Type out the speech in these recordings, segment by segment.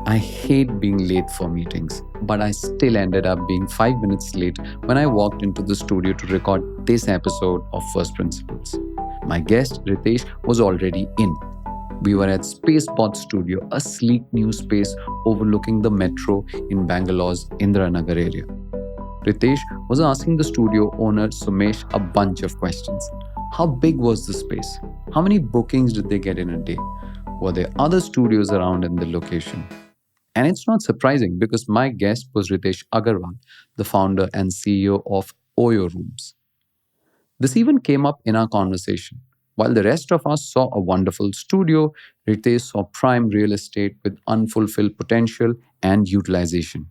I hate being late for meetings, but I still ended up being 5 minutes late when I walked into the studio to record this episode of First Principles. My guest, Ritesh, was already in. We were at Spacebot Studio, a sleek new space overlooking the metro in Bangalore's Indiranagar area. Ritesh was asking the studio owner Sumesh a bunch of questions. How big was the space? How many bookings did they get in a day? Were there other studios around in the location? And it's not surprising because my guest was Ritesh Agarwal, the founder and CEO of OYO Rooms. This even came up in our conversation. While the rest of us saw a wonderful studio, Ritesh saw prime real estate with unfulfilled potential and utilization.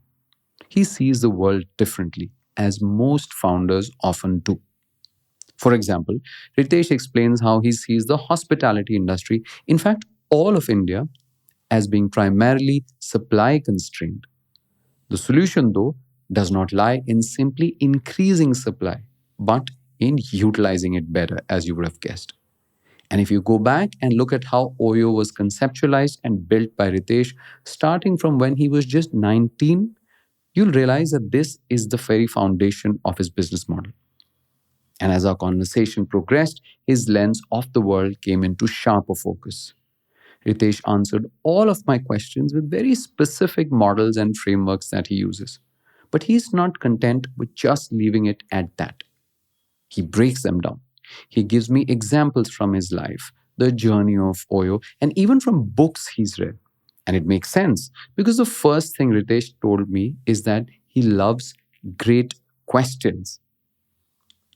He sees the world differently, as most founders often do. For example, Ritesh explains how he sees the hospitality industry, in fact, all of India, as being primarily supply constrained. The solution, though, does not lie in simply increasing supply, but in utilizing it better, as you would have guessed. And if you go back and look at how OYO was conceptualized and built by Ritesh, starting from when he was just 19, you'll realize that this is the very foundation of his business model. And as our conversation progressed, his lens of the world came into sharper focus. Ritesh answered all of my questions with very specific models and frameworks that he uses. But he's not content with just leaving it at that. He breaks them down. He gives me examples from his life, the journey of OYO, and even from books he's read. And it makes sense because the first thing Ritesh told me is that he loves great questions.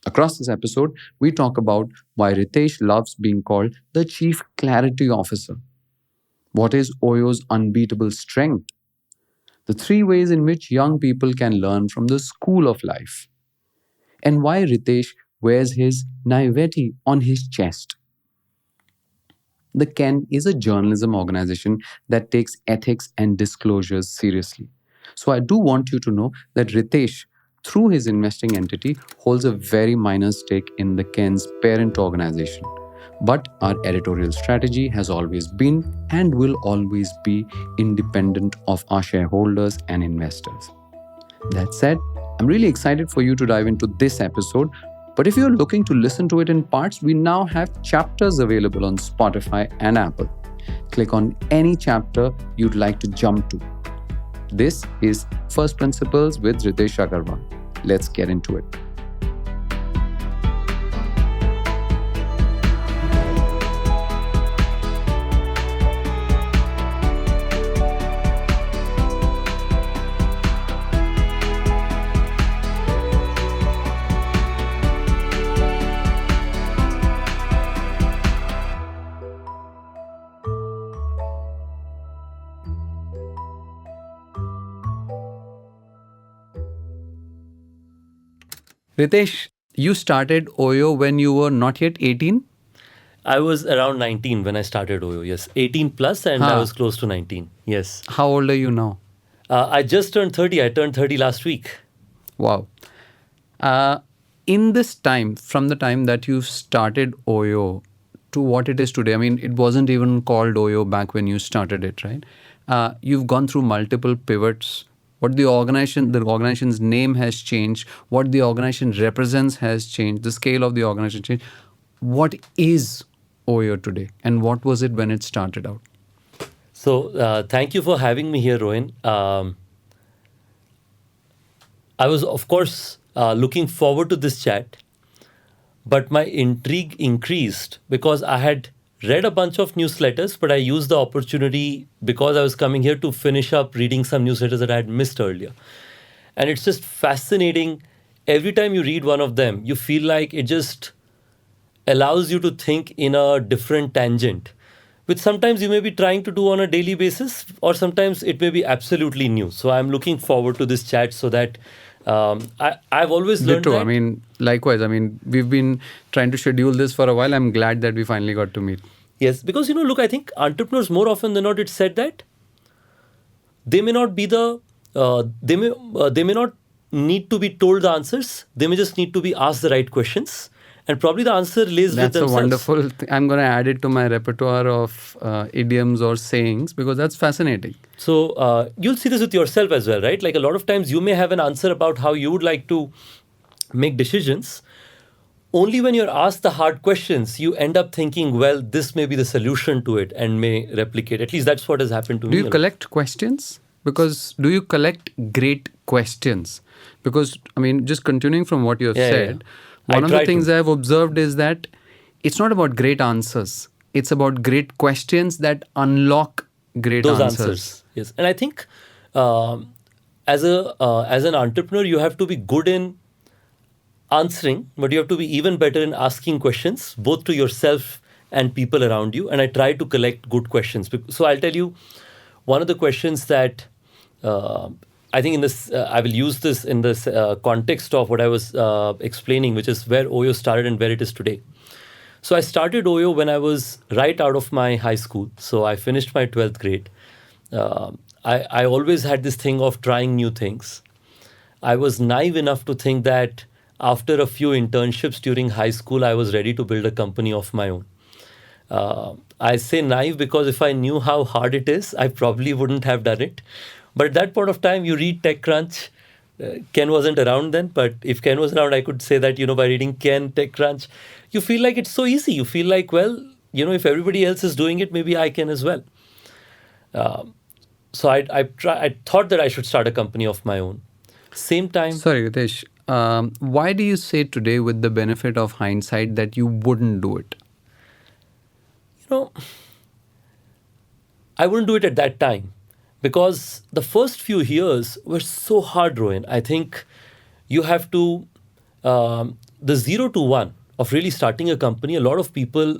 Across this episode, we talk about why Ritesh loves being called the Chief Clarity Officer. What is OYO's unbeatable strength? The three ways in which young people can learn from the school of life. And why Ritesh wears his naivety on his chest. The Ken is a journalism organization that takes ethics and disclosures seriously. So I do want you to know that Ritesh, through his investing entity, holds a very minor stake in the Ken's parent organization. But our editorial strategy has always been and will always be independent of our shareholders and investors. That said, I'm really excited for you to dive into this episode. But if you're looking to listen to it in parts, we now have chapters available on Spotify and Apple. Click on any chapter you'd like to jump to. This is First Principles with Ritesh Agarwal. Let's get into it. Ritesh, you started OYO when you were not yet 18? I was around 19 when I started OYO, yes. 18 plus and I Huh. was close to 19, yes. How old are you now? I just turned 30. I turned 30 last week. Wow. In this time, from the time that you started OYO to what it is today, I mean, it wasn't even called OYO back when you started it, right? You've gone through multiple pivots. What the organization's name has changed, what the organization represents has changed, the scale of the organization changed. What is OYO today and what was it when it started out? So thank you for having me here, Rohin. I was, of course, looking forward to this chat, but my intrigue increased because I had read a bunch of newsletters, but I used the opportunity because I was coming here to finish up reading some newsletters that I had missed earlier. And it's just fascinating. Every time you read one of them, you feel like it just allows you to think in a different tangent, which sometimes you may be trying to do on a daily basis, or sometimes it may be absolutely new. So I'm looking forward to this chat so that I've always learned Ditto. that. I mean, likewise. I mean, we've been trying to schedule this for a while. I'm glad that we finally got to meet. Yes, because look, I think entrepreneurs more often than not, it's said that they may not be they may not need to be told the answers. They may just need to be asked the right questions, And probably the answer lays with That's a themselves. wonderful. I'm going to add it to my repertoire of idioms or sayings because that's fascinating. So you'll see this with yourself as well, right? Like a lot of times you may have an answer about how you would like to make decisions. Only when you're asked the hard questions, you end up thinking, well, this may be the solution to it and may replicate. At least that's what has happened to Do me. you collect questions? Because do you collect great questions? Because, I mean, just continuing from what you have Yeah, yeah, said, yeah. one I of the try things to. I've observed is that it's not about great answers. It's about great questions that unlock great Those answers. answers. Yes, and I think um, as an entrepreneur, you have to be good in answering, but you have to be even better in asking questions, both to yourself and people around you. And I try to collect good questions. So I'll tell you one of the questions that uh, I think in this, I will use this in this context of what I was explaining, which is where OYO started and where it is today. So I started OYO when I was right out of my high school. So I finished my 12th grade. I always had this thing of trying new things. I was naive enough to think that after a few internships during high school, I was ready to build a company of my own. I say naive because if I knew how hard it is, I probably wouldn't have done it. But at that point of time, you read TechCrunch. Ken wasn't around then, but if Ken was around, I could say that, by reading Ken, TechCrunch, you feel like it's so easy. You feel like, well, if everybody else is doing it, maybe I can as well. So I thought that I should start a company of my own. Same time, Sorry, Ritesh. Why do you say today, with the benefit of hindsight, that you wouldn't do it? you know, I wouldn't do it at that time because the first few years were so hard, Rohin. I think you have to, the 0 to 1 of really starting a company, a lot of people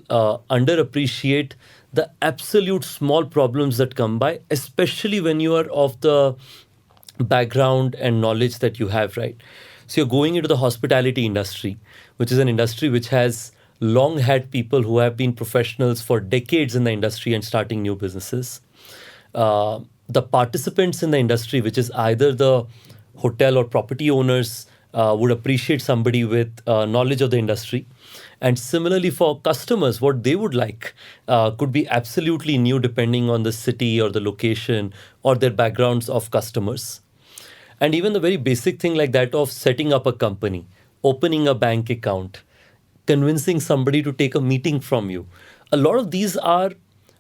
underappreciate the absolute small problems that come by, especially when you are of the background and knowledge that you have, right? So you're going into the hospitality industry, which is an industry which has long had people who have been professionals for decades in the industry and starting new businesses. The participants in the industry, which is either the hotel or property owners, would appreciate somebody with knowledge of the industry. And similarly, for customers, what they would like could be absolutely new depending on the city or the location or their backgrounds of customers. And even the very basic thing like that of setting up a company, opening a bank account, convincing somebody to take a meeting from you. A lot of these are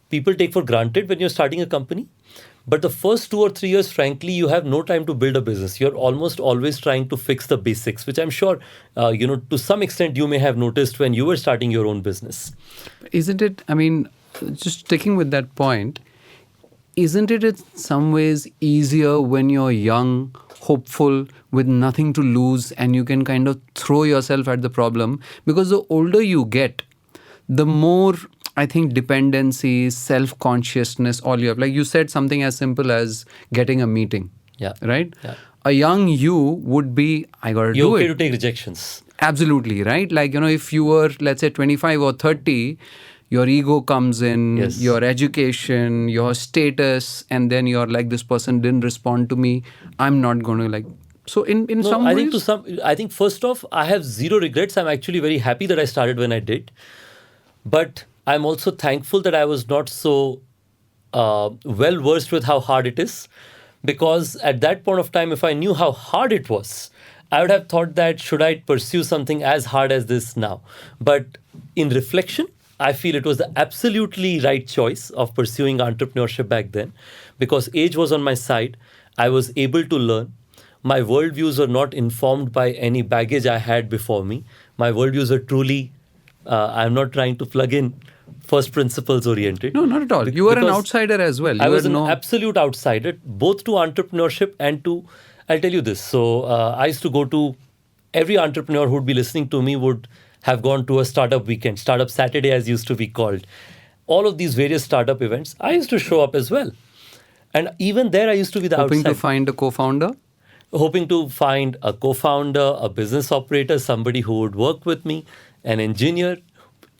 people take for granted when you're starting a company. But the first 2 or 3 years, frankly, you have no time to build a business. You're almost always trying to fix the basics, which I'm sure, to some extent, you may have noticed when you were starting your own business. Isn't it? I mean, just sticking with that point, isn't it in some ways easier when you're young, hopeful, with nothing to lose, and you can kind of throw yourself at the problem? Because the older you get, the more, I think, dependency, self consciousness, all you have. Like you said, something as simple as getting a meeting. Yeah. Right? Yeah. A young you would be, I gotta You're do okay it. to take rejections. Absolutely, right? Like, if you were, let's say, 25 or 30, your ego comes in, Yes. your education, your status, and then you're like, this person didn't respond to me. I'm not going to like. So, in No, some I ways. think I think first off, I have zero regrets. I'm actually very happy that I started when I did. But I'm also thankful that I was not so well versed with how hard it is. Because at that point of time, if I knew how hard it was, I would have thought that should I pursue something as hard as this now? But in reflection, I feel it was the absolutely right choice of pursuing entrepreneurship back then because age was on my side. I was able to learn. My worldviews were not informed by any baggage I had before me. My worldviews are truly, I'm not trying to plug in first principles oriented. No, not at all. You were an Because outsider as well. I You was had an no. absolute outsider, both to entrepreneurship and to, I'll tell you this. So I used to go to, every entrepreneur who would be listening to me would have gone to a startup weekend, startup Saturday as used to be called. All of these various startup events, I used to show up as well. And even there, I used to be the Hoping to outside. find a co founder? Hoping to find a co-founder, a business operator, somebody who would work with me, an engineer,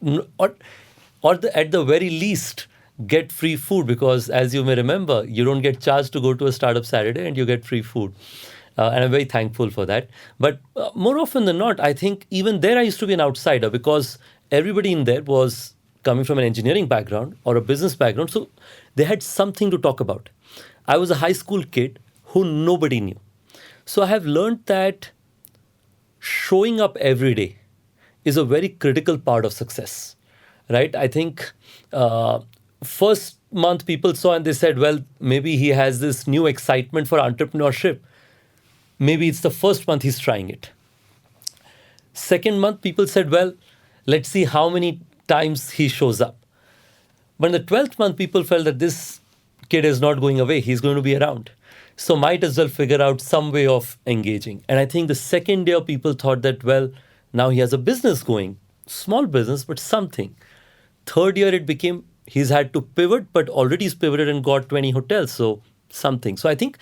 at the very least, get free food because, as you may remember, you don't get charged to go to a startup Saturday and you get free food. And I'm very thankful for that. But more often than not, I think even there I used to be an outsider because everybody in there was coming from an engineering background or a business background. So they had something to talk about. I was a high school kid who nobody knew. So I have learned that showing up every day is a very critical part of success, right? I think first month people saw and they said, well, maybe he has this new excitement for entrepreneurship. Maybe it's the first month he's trying it. Second month, people said, well, let's see how many times he shows up. But in the 12th month, people felt that this kid is not going away. He's going to be around. So might as well figure out some way of engaging. And I think the second year, people thought that, well, now he has a business going, small business, but something. Third year, it became he's had to pivot, but already he's pivoted and got 20 hotels. So something. So I think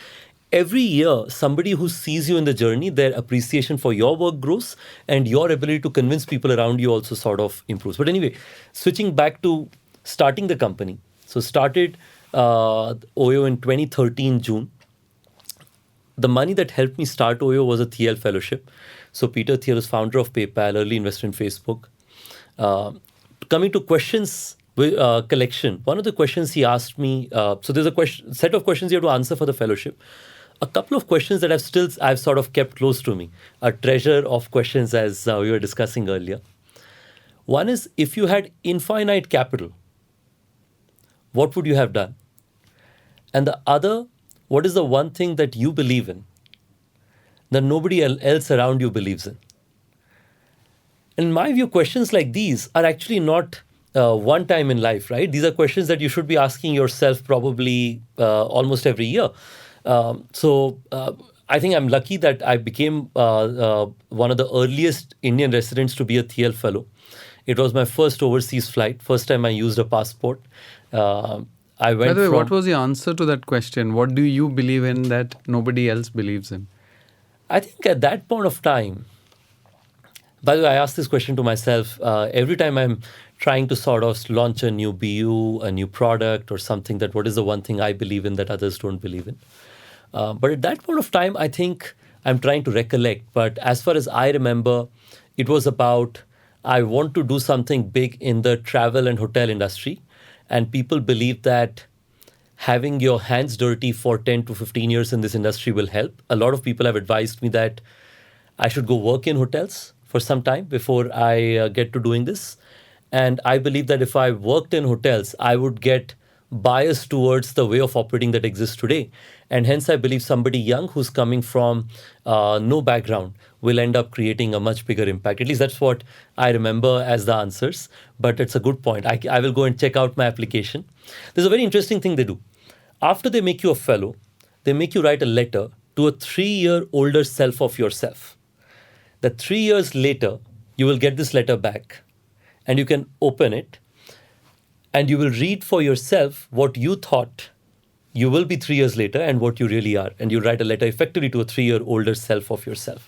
every year, somebody who sees you in the journey, their appreciation for your work grows and your ability to convince people around you also sort of improves. But anyway, switching back to starting the company. So started OYO in 2013 June. The money that helped me start OYO was a Thiel fellowship. So Peter Thiel is founder of PayPal, early investor in Facebook. Coming to questions collection, one of the questions he asked me, so there's a set of questions you have to answer for the fellowship. A couple of questions that I've sort of kept close to me, a treasure of questions as we were discussing earlier. One is, if you had infinite capital, what would you have done? And the other, what is the one thing that you believe in that nobody else around you believes in? In my view, questions like these are actually not one time in life, right? These are questions that you should be asking yourself probably almost every year. So I think I'm lucky that I became one of the earliest Indian residents to be a Thiel fellow. It was my first overseas flight, first time I used a passport. I went By the way, from, what was the answer to that question? What do you believe in that nobody else believes in? I think at that point of time, by the way, I ask this question to myself every time I'm trying to sort of launch a new BU, a new product or something, that what is the one thing I believe in that others don't believe in. But at that point of time, I think I'm trying to recollect. But as far as I remember, it was about I want to do something big in the travel and hotel industry. And people believe that having your hands dirty for 10 to 15 years in this industry will help. A lot of people have advised me that I should go work in hotels for some time before I get to doing this. And I believe that if I worked in hotels, I would get biased towards the way of operating that exists today. And hence, I believe somebody young who's coming from no background will end up creating a much bigger impact. At least that's what I remember as the answers. But it's a good point. I will go and check out my application. There's a very interesting thing they do. After they make you a fellow, they make you write a letter to a 3-year older self of yourself. That 3 years later, you will get this letter back and you can open it and you will read for yourself what you thought you will be 3 years later and what you really are. And you write a letter effectively to a 3-year older self of yourself.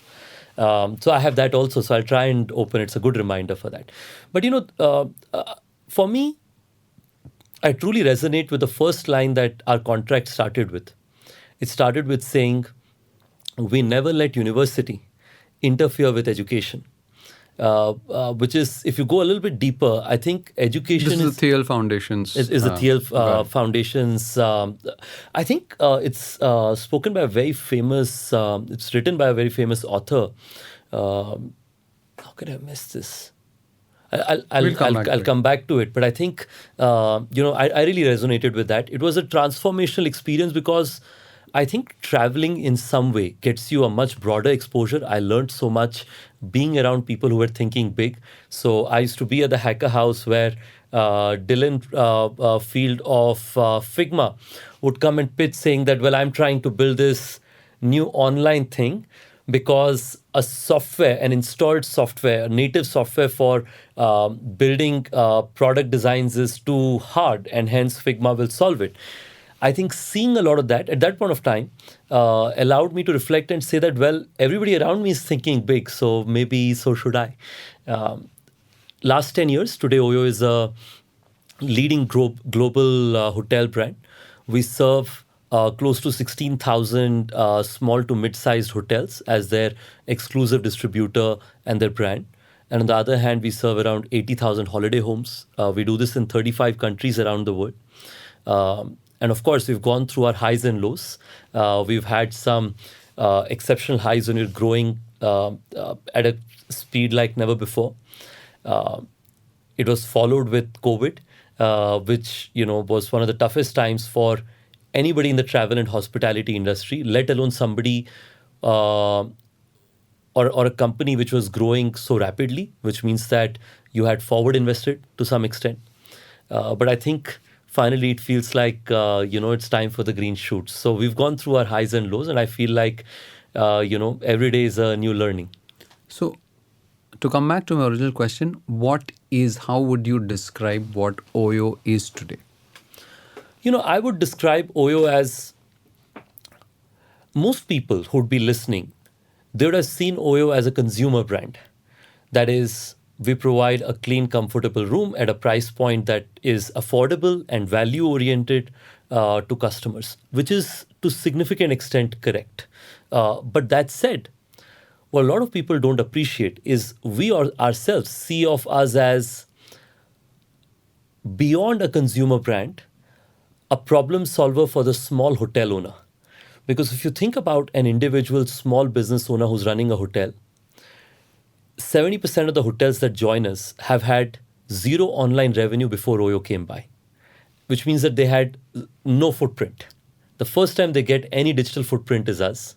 So I have that also. So I'll try and open it. It's a good reminder for that. But, for me, I truly resonate with the first line that our contract started with. It started with saying, we never let university interfere with education. Which is, if you go a little bit deeper, I think education This is the Thiel Foundation's. is the Thiel Foundation's. I think it's spoken by a very famous. It's written by a very famous author. How could I miss this? I'll come back to it. But I think I really resonated with that. It was a transformational experience because I think traveling in some way gets you a much broader exposure. I learned so much being around people who were thinking big. So I used to be at the Hacker House where Dylan Field of Figma would come and pitch saying that, well, I'm trying to build this new online thing because a software, an installed software, a native software for building product designs is too hard and hence Figma will solve it. I think seeing a lot of that at that point of time allowed me to reflect and say that, well, everybody around me is thinking big, so maybe so should I. Last 10 years, today OYO is a leading global hotel brand. We serve close to 16,000 small to mid-sized hotels as their exclusive distributor and their brand. And on the other hand, we serve around 80,000 holiday homes. We do this in 35 countries around the world. And of course, we've gone through our highs and lows. We've had some exceptional highs when we're growing at a speed like never before. It was followed with COVID, which was one of the toughest times for anybody in the travel and hospitality industry, let alone somebody or a company which was growing so rapidly, which means that you had forward invested to some extent. But I think finally it feels like it's time for the green shoots. So we've gone through our highs and lows, and I feel like every day is a new learning. So, to come back to my original question, how would you describe what OYO is today? I would describe OYO as, most people who'd be listening, they would have seen OYO as a consumer brand. That is, we provide a clean, comfortable room at a price point that is affordable and value oriented to customers, which is to significant extent correct. But that said, what a lot of people don't appreciate is we ourselves see of us as beyond a consumer brand, a problem solver for the small hotel owner. Because if you think about an individual small business owner who's running a hotel, 70% of the hotels that join us have had zero online revenue before OYO came by, which means that they had no footprint. The first time they get any digital footprint is us.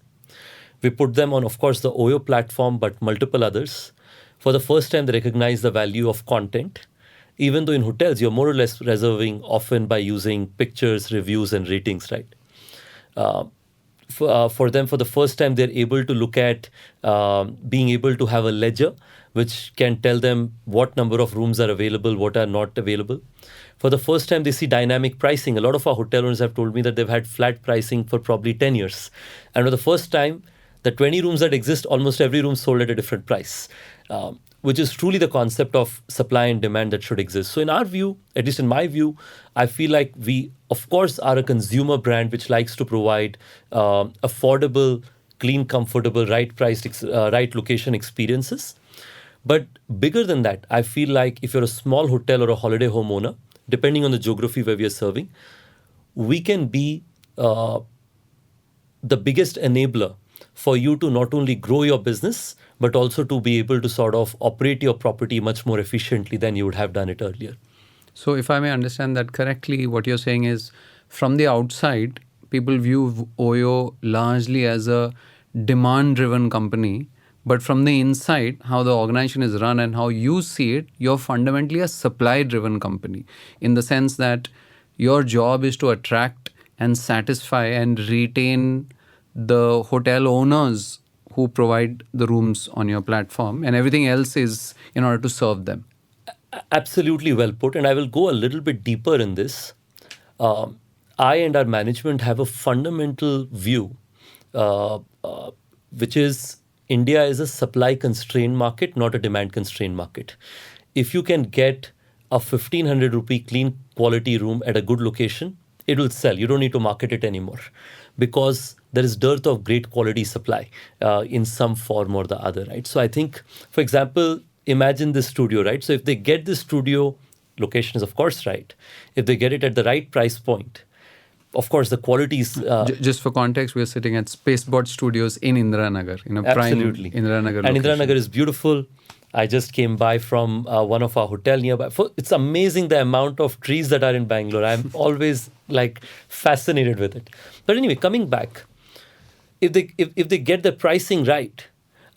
We put them on, of course, the OYO platform, but multiple others. For the first time, they recognize the value of content. Even though in hotels, you're more or less reserving often by using pictures, reviews, and ratings, right? For them, for the first time, they're able to look at being able to have a ledger, which can tell them what number of rooms are available, what are not available. For the first time, they see dynamic pricing. A lot of our hotel owners have told me that they've had flat pricing for probably 10 years. And for the first time, the 20 rooms that exist, almost every room sold at a different price, which is truly the concept of supply and demand that should exist. So in our view, at least in my view, I feel like we, of course, are a consumer brand which likes to provide affordable, clean, comfortable, right-priced, right location experiences. But bigger than that, I feel like if you're a small hotel or a holiday home owner, depending on the geography where we are serving, we can be the biggest enabler for you to not only grow your business, but also to be able to sort of operate your property much more efficiently than you would have done it earlier. So, if I may understand that correctly, what you're saying is from the outside, people view OYO largely as a demand-driven company. But from the inside, how the organization is run and how you see it, you're fundamentally a supply-driven company in the sense that your job is to attract and satisfy and retain the hotel owners who provide the rooms on your platform, and everything else is in order to serve them. Absolutely well put. And I will go a little bit deeper in this. I and our management have a fundamental view, which is India is a supply constrained market, not a demand constrained market. If you can get a 1,500 rupee clean quality room at a good location, it will sell. You don't need to market it anymore because there is dearth of great quality supply in some form or the other, right? So I think, for example, imagine this studio, right? So if they get this studio, location is of course right. If they get it at the right price point, of course, the quality is... Just for context, we are sitting at Spacebot Studios in Indiranagar, prime absolutely. Indiranagar and location. Indiranagar is beautiful. I just came by from one of our hotel nearby. It's amazing the amount of trees that are in Bangalore. I'm always fascinated with it. But anyway, coming back, if they get the pricing right,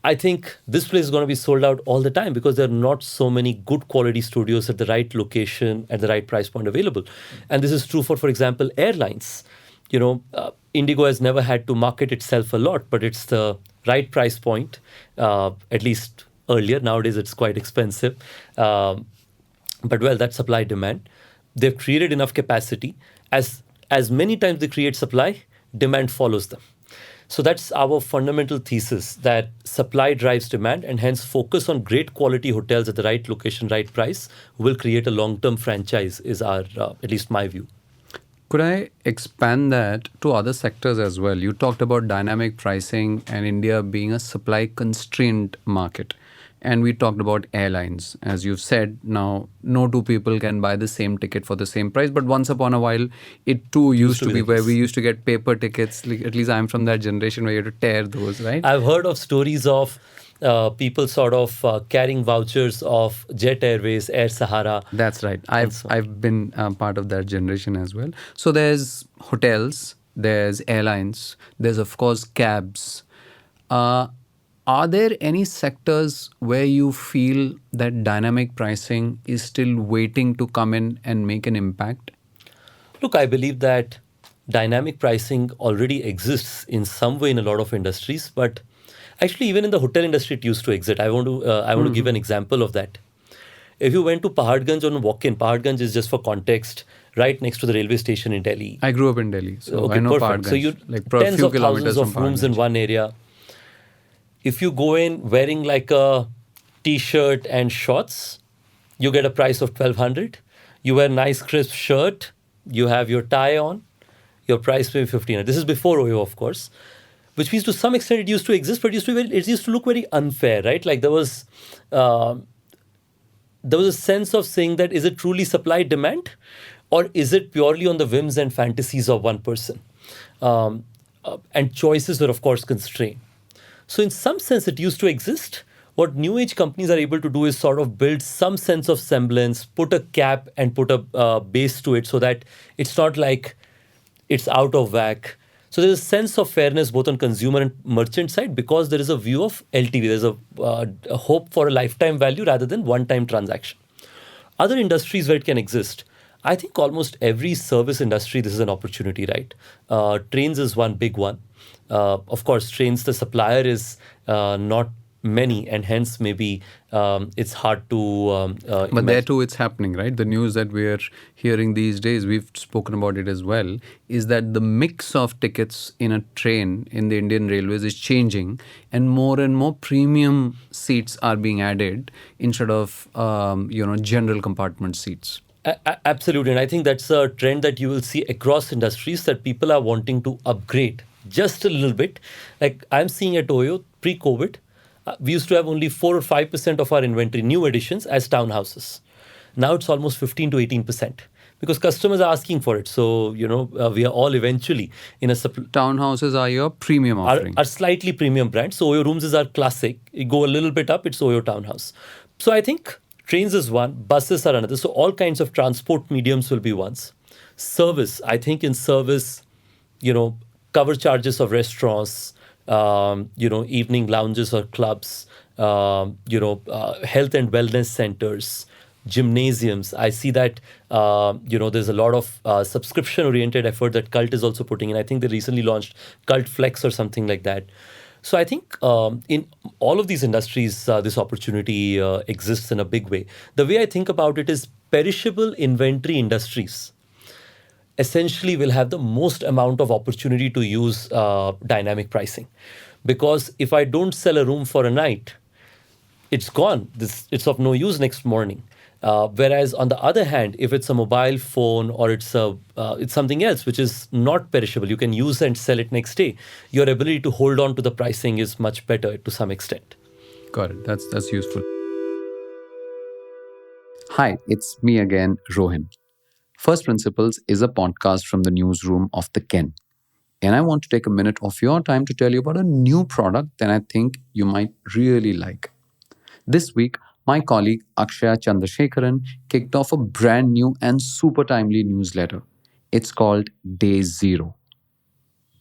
I think this place is going to be sold out all the time because there are not so many good quality studios at the right location, at the right price point available. And this is true for example, airlines. Indigo has never had to market itself a lot, but it's the right price point, at least earlier. Nowadays, it's quite expensive. But that's supply demand. They've created enough capacity. As many times they create supply, demand follows them. So that's our fundamental thesis, that supply drives demand, and hence focus on great quality hotels at the right location, right price will create a long-term franchise is our, at least my view. Could I expand that to other sectors as well? You talked about dynamic pricing and India being a supply constrained market. And we talked about airlines. As you've said, now no two people can buy the same ticket for the same price. But once upon a while, it too Used used to to be be the where we case. used to get paper tickets. Like, at least I'm from that generation where you had to tear those, right? I've heard of stories of people sort of carrying vouchers of Jet Airways, Air Sahara, That's right. and I've so on. I've been part of that generation as well. So there's hotels, there's airlines, there's of course cabs. Uh, are there any sectors where you feel that dynamic pricing is still waiting to come in and make an impact? Look, I believe that dynamic pricing already exists in some way in a lot of industries, but actually, even in the hotel industry, it used to exist. I want to give an example of that. If you went to Paharganj on walk-in, Paharganj is just for context, right next to the railway station in Delhi. I grew up in Delhi, so I Okay, know perfect. So Paharganj, you like for a tens few of thousands kilometers from of rooms in Paharganj. one area. If you go in wearing like a t-shirt and shorts, you get a price of 1200. You wear nice crisp shirt, you have your tie on, your price may be 1500. This is before OYO, of course. Which means to some extent it used to exist, but it used to look very unfair, right? Like uh, there was a sense of saying that is it truly supply demand, or is it purely on the whims and fantasies of one person? And choices were of course constrained. So in some sense it used to exist. What new age companies are able to do is sort of build some sense of semblance, put a cap and put a base to it, so that it's not like it's out of whack. So there's a sense of fairness both on consumer and merchant side, because there is a view of LTV. There's a hope for a lifetime value rather than one-time transaction. Other industries where it can exist, I think almost every service industry, this is an opportunity, right? Trains is one big one. Of course, trains, the supplier is not many, and hence maybe it's hard to But there imagine. too, it's happening, right? The news that we're hearing these days, we've spoken about it as well, is that the mix of tickets in a train in the Indian Railways is changing, and more premium seats are being added instead of general compartment seats. Absolutely. And I think that's a trend that you will see across industries, that people are wanting to upgrade just a little bit. Like I'm seeing at OYO pre COVID, we used to have only 4 or 5% of our inventory, new additions, as townhouses. Now it's almost 15 to 18% because customers are asking for it. So, we are all eventually in a Townhouses are your premium offering. are slightly premium brand. So OYO rooms is our classic. You go a little bit up, it's OYO Townhouse. So I think trains is one, buses are another. So all kinds of transport mediums will be ones. Service, I think in service, you know, cover charges of restaurants, evening lounges or clubs, health and wellness centers, gymnasiums. I see that there's a lot of subscription-oriented effort that Cult is also putting in. I think they recently launched Cult Flex or something like that. So I think in all of these industries, this opportunity exists in a big way. The way I think about it is perishable inventory industries essentially will have the most amount of opportunity to use dynamic pricing. Because if I don't sell a room for a night, it's gone. It's of no use next morning. Whereas on the other hand, if it's a mobile phone or it's something else which is not perishable, you can use and sell it next day. Your ability to hold on to the pricing is much better to some extent. Got it. That's useful. Hi, it's me again, Rohin. First Principles is a podcast from the newsroom of the Ken. And I want to take a minute of your time to tell you about a new product that I think you might really like. This week, my colleague Akshaya Chandrasekharan kicked off a brand new and super timely newsletter. It's called Day Zero.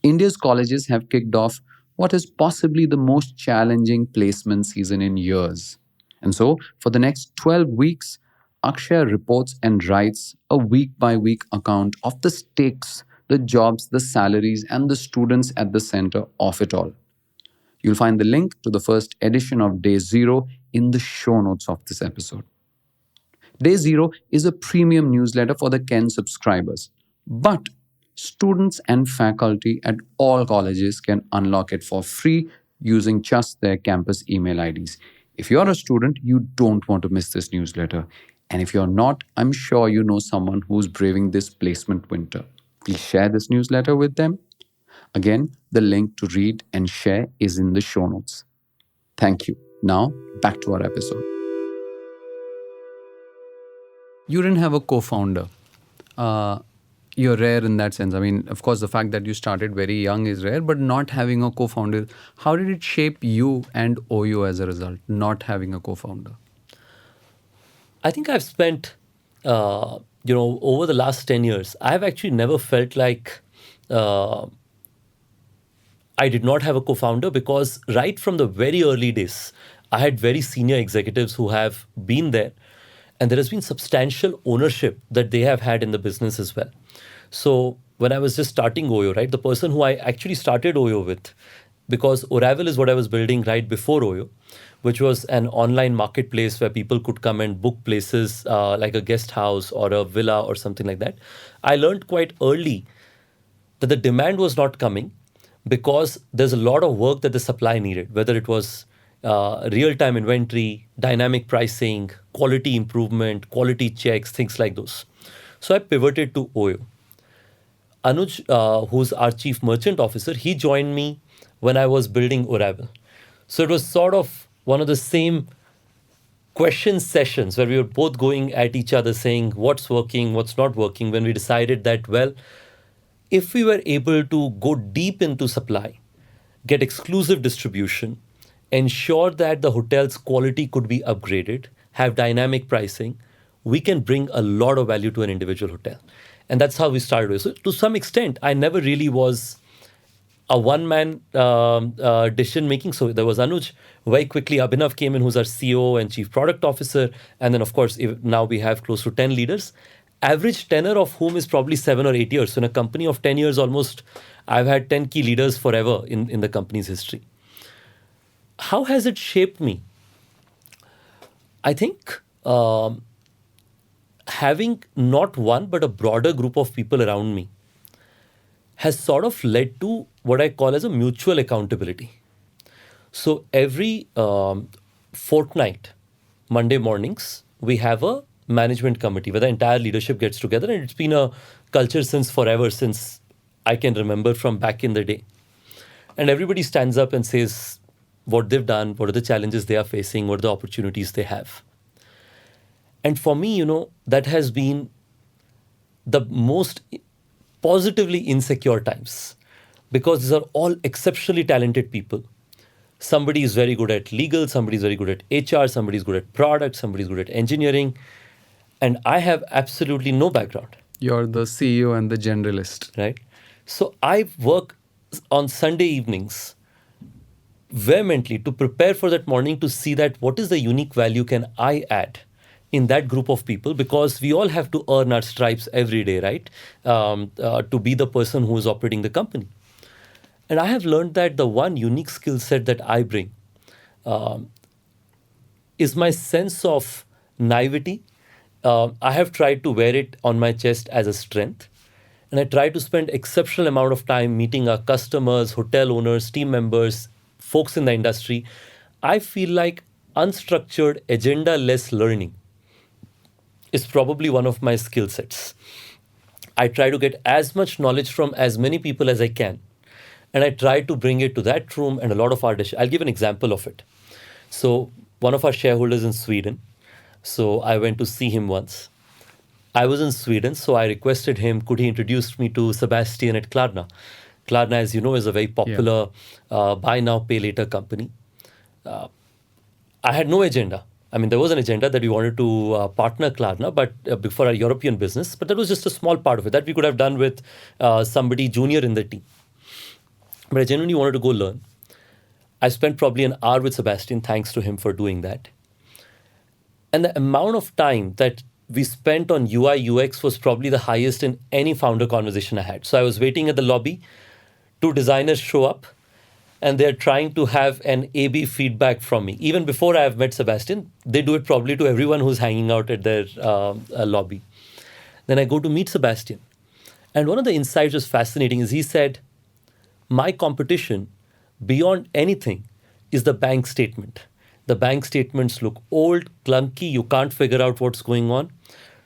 India's colleges have kicked off what is possibly the most challenging placement season in years. And so, for the next 12 weeks, Akshaya reports and writes a week by week account of the stakes, the jobs, the salaries, and the students at the center of it all. You'll find the link to the first edition of Day Zero in the show notes of this episode. Day Zero is a premium newsletter for the Ken subscribers, but students and faculty at all colleges can unlock it for free using just their campus email IDs. If you're a student, you don't want to miss this newsletter. And if you're not, I'm sure you know someone who's braving this placement winter. Please share this newsletter with them. Again, the link to read and share is in the show notes. Thank you. Now, back to our episode. You didn't have a co founder. Uh, you're rare in that sense. I mean, of course, the fact that you started very young is rare, but not having a co founder, how did it shape you and OYO as a result, not having a co founder? I think I've spent, over the last 10 years, I've actually never felt like uh, I did not have a co founder because right from the very early days, I had very senior executives who have been there, and there has been substantial ownership that they have had in the business as well. So when I was just starting OYO, right, the person who I actually started OYO with, because Oravel is what I was building right before OYO, which was an online marketplace where people could come and book places like a guest house or a villa or something like that. I learned quite early that the demand was not coming because there's a lot of work that the supply needed, whether it was real time inventory, dynamic pricing, quality improvement, quality checks, things like those. So I pivoted to OYO. Anuj, who's our chief merchant officer, he joined me when I was building Oracle. So it was sort of one of the same question sessions where we were both going at each other saying what's working, what's not working, when we decided that, well, if we were able to go deep into supply, get exclusive distribution, ensure that the hotel's quality could be upgraded, have dynamic pricing, we can bring a lot of value to an individual hotel. And that's how we started with. So to some extent, I never really was a one-man decision making. So there was Anuj. Very quickly, Abhinav came in, who's our CEO and chief product officer. And then, of course, now we have close to 10 leaders. Average tenure of whom is probably 7 or 8 years. So in a company of 10 years almost, I've had 10 key leaders forever in the company's history. How has it shaped me? I think having not one, but a broader group of people around me has sort of led to what I call as a mutual accountability. So every fortnight, Monday mornings, we have a management committee where the entire leadership gets together, and it's been a culture since forever, since I can remember from back in the day. And everybody stands up and says what they've done, what are the challenges they are facing, what are the opportunities they have. And for me, that has been the most positively insecure times because these are all exceptionally talented people. Somebody is very good at legal, somebody is very good at HR, somebody is good at product, somebody is good at engineering. And I have absolutely no background. You're the CEO and the generalist. Right? So I work on Sunday evenings vehemently to prepare for that morning to see that what is the unique value can I add in that group of people, because we all have to earn our stripes every day, right? To be the person who is operating the company. And I have learned that the one unique skill set that I bring is my sense of naivety. I have tried to wear it on my chest as a strength. And I try to spend exceptional amount of time meeting our customers, hotel owners, team members, folks in the industry. I feel like unstructured, agenda-less learning is probably one of my skill sets. I try to get as much knowledge from as many people as I can. And I try to bring it to that room and a lot of our I'll give an example of it. So one of our shareholders in Sweden. So I went to see him once. I was in Sweden, so I requested him, could he introduce me to Sebastian at Klarna? Klarna, as you know, is a very popular buy now, pay later company. I had no agenda. I mean, there was an agenda that we wanted to partner Klarna, but for our European business, but that was just a small part of it that we could have done with somebody junior in the team. But I genuinely wanted to go learn. I spent probably an hour with Sebastian, thanks to him for doing that. And the amount of time that we spent on UI UX was probably the highest in any founder conversation I had. So I was waiting at the lobby. Two designers show up and they're trying to have an A/B feedback from me. Even before I have met Sebastian, they do it probably to everyone who's hanging out at their lobby. Then I go to meet Sebastian. And one of the insights was fascinating is he said, my competition beyond anything is the bank statement. The bank statements look old, clunky, you can't figure out what's going on.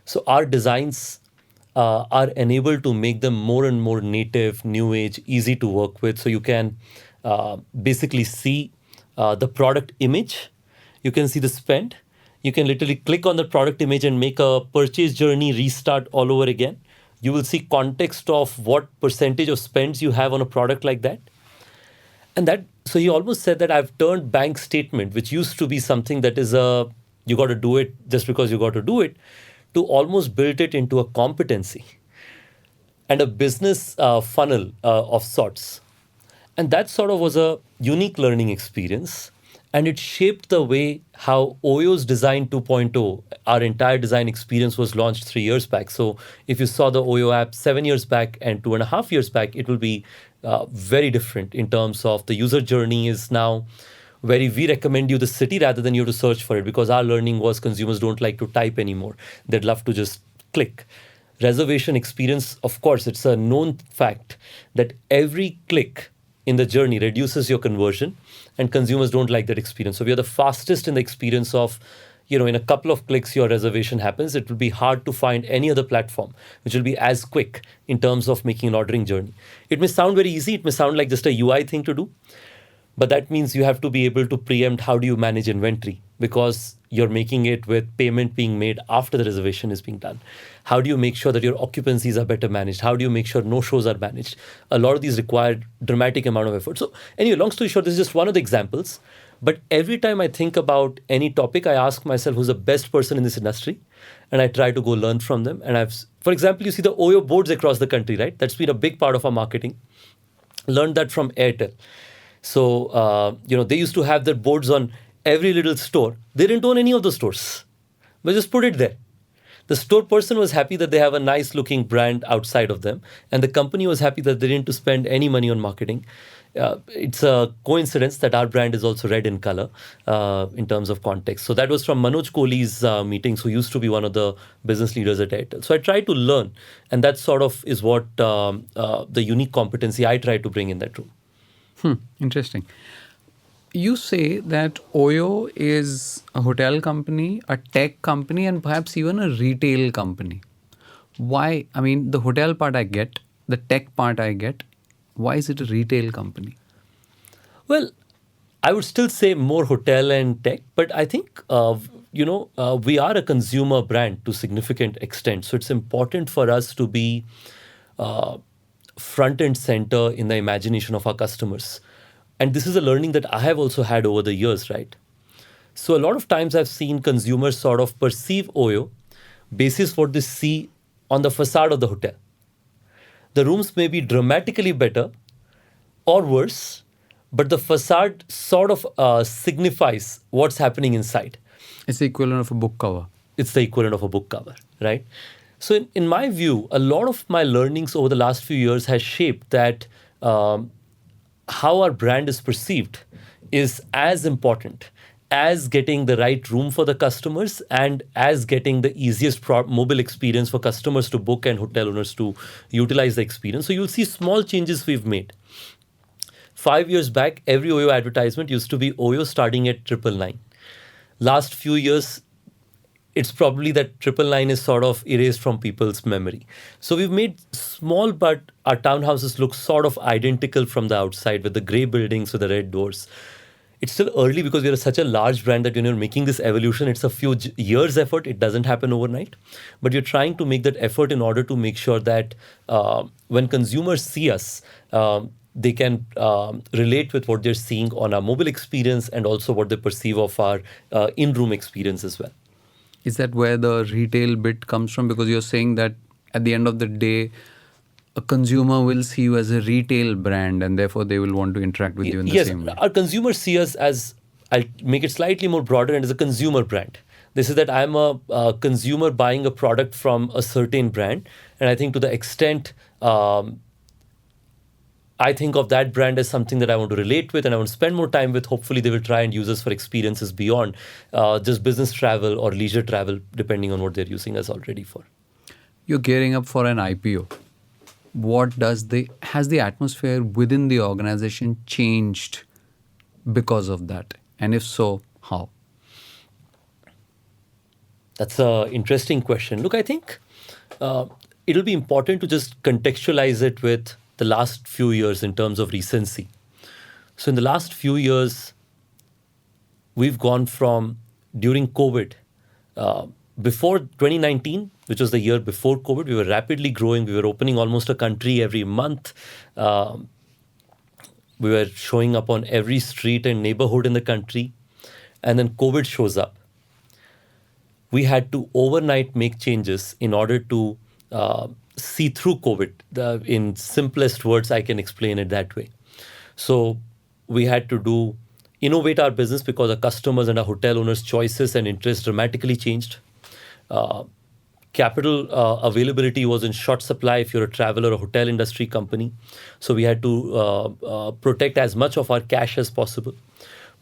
So our designs are enabled to make them more and more native, new age, easy to work with. So you can basically see the product image, you can see the spend, you can literally click on the product image and make a purchase journey restart all over again. You will see context of what percentage of spends you have on a product like that. And that, so he almost said that I've turned bank statement, which used to be something that is a, you got to do it just because you got to do it, to almost build it into a competency and a business funnel of sorts. And that sort of was a unique learning experience. And it shaped the way how OYO's Design 2.0, our entire design experience, was launched 3 years back. So if you saw the OYO app 7 years back and 2.5 years back, it will be very different in terms of the user journey is now very, we recommend you the city rather than you have to search for it, because our learning was consumers don't like to type anymore. They'd love to just click. Reservation experience, of course, it's a known fact that every click in the journey reduces your conversion, and consumers don't like that experience. So we are the fastest in the experience of, in a couple of clicks your reservation happens. It will be hard to find any other platform which will be as quick in terms of making an ordering journey. It may sound very easy, it may sound like just a UI thing to do, but that means you have to be able to preempt how do you manage inventory, because you're making it with payment being made after the reservation is being done. How do you make sure that your occupancies are better managed? How do you make sure no shows are managed? A lot of these require dramatic amount of effort. So anyway, long story short, this is just one of the examples. But every time I think about any topic, I ask myself who's the best person in this industry, and I try to go learn from them. And for example, you see the OYO boards across the country, right? That's been a big part of our marketing. Learned that from Airtel. So, they used to have their boards on every little store. They didn't own any of the stores, but just put it there. The store person was happy that they have a nice looking brand outside of them, and the company was happy that they didn't to spend any money on marketing. It's a coincidence that our brand is also red in color in terms of context. So that was from Manoj Kohli's meetings, who used to be one of the business leaders at Airtel. So I try to learn, and that sort of is what the unique competency I try to bring in that room. Interesting. You say that OYO is a hotel company, a tech company, and perhaps even a retail company. Why? I mean, the hotel part I get, the tech part I get. Why is it a retail company? Well, I would still say more hotel and tech, but I think, we are a consumer brand to significant extent. So it's important for us to be front and center in the imagination of our customers. And this is a learning that I have also had over the years, right? So a lot of times I've seen consumers sort of perceive OYO basis what they see on the facade of the hotel. The rooms may be dramatically better or worse, but the facade sort of signifies what's happening inside. It's the equivalent of a book cover. It's the equivalent of a book cover, right? So in my view, a lot of my learnings over the last few years has shaped that how our brand is perceived is as important as getting the right room for the customers and as getting the easiest mobile experience for customers to book and hotel owners to utilize the experience. So you'll see small changes we've made. 5 years back, every OYO advertisement used to be OYO starting at 999. Last few years, it's probably that 999 is sort of erased from people's memory. So we've made small, but our townhouses look sort of identical from the outside with the gray buildings with the red doors. It's still early because we are such a large brand that making this evolution, it's a few years effort. It doesn't happen overnight. But you're trying to make that effort in order to make sure that when consumers see us, they can relate with what they're seeing on our mobile experience and also what they perceive of our in-room experience as well. Is that where the retail bit comes from? Because you're saying that at the end of the day, a consumer will see you as a retail brand and therefore they will want to interact with you in the same way. Yes, our consumers see us as, I'll make it slightly more broader, and as a consumer brand. This is that I'm a consumer buying a product from a certain brand. And I think to the extent I think of that brand as something that I want to relate with and I want to spend more time with. Hopefully, they will try and use us for experiences beyond just business travel or leisure travel, depending on what they're using us already for. You're gearing up for an IPO. Has the atmosphere within the organization changed because of that? And if so, how? That's an interesting question. Look, I think it'll be important to just contextualize it with the last few years in terms of recency. So in the last few years, we've gone from during COVID, uh, before 2019, which was the year before COVID, we were rapidly growing. We were opening almost a country every month. Um we were showing up on every street and neighborhood in the country. And then COVID shows up. We had to overnight make changes in order to see through COVID. In simplest words, I can explain it that way. So we had to do innovate our business because our customers and our hotel owners' choices and interests dramatically changed. Uh, Capital availability was in short supply if you're a travel or a hotel industry company. So we had to protect as much of our cash as possible.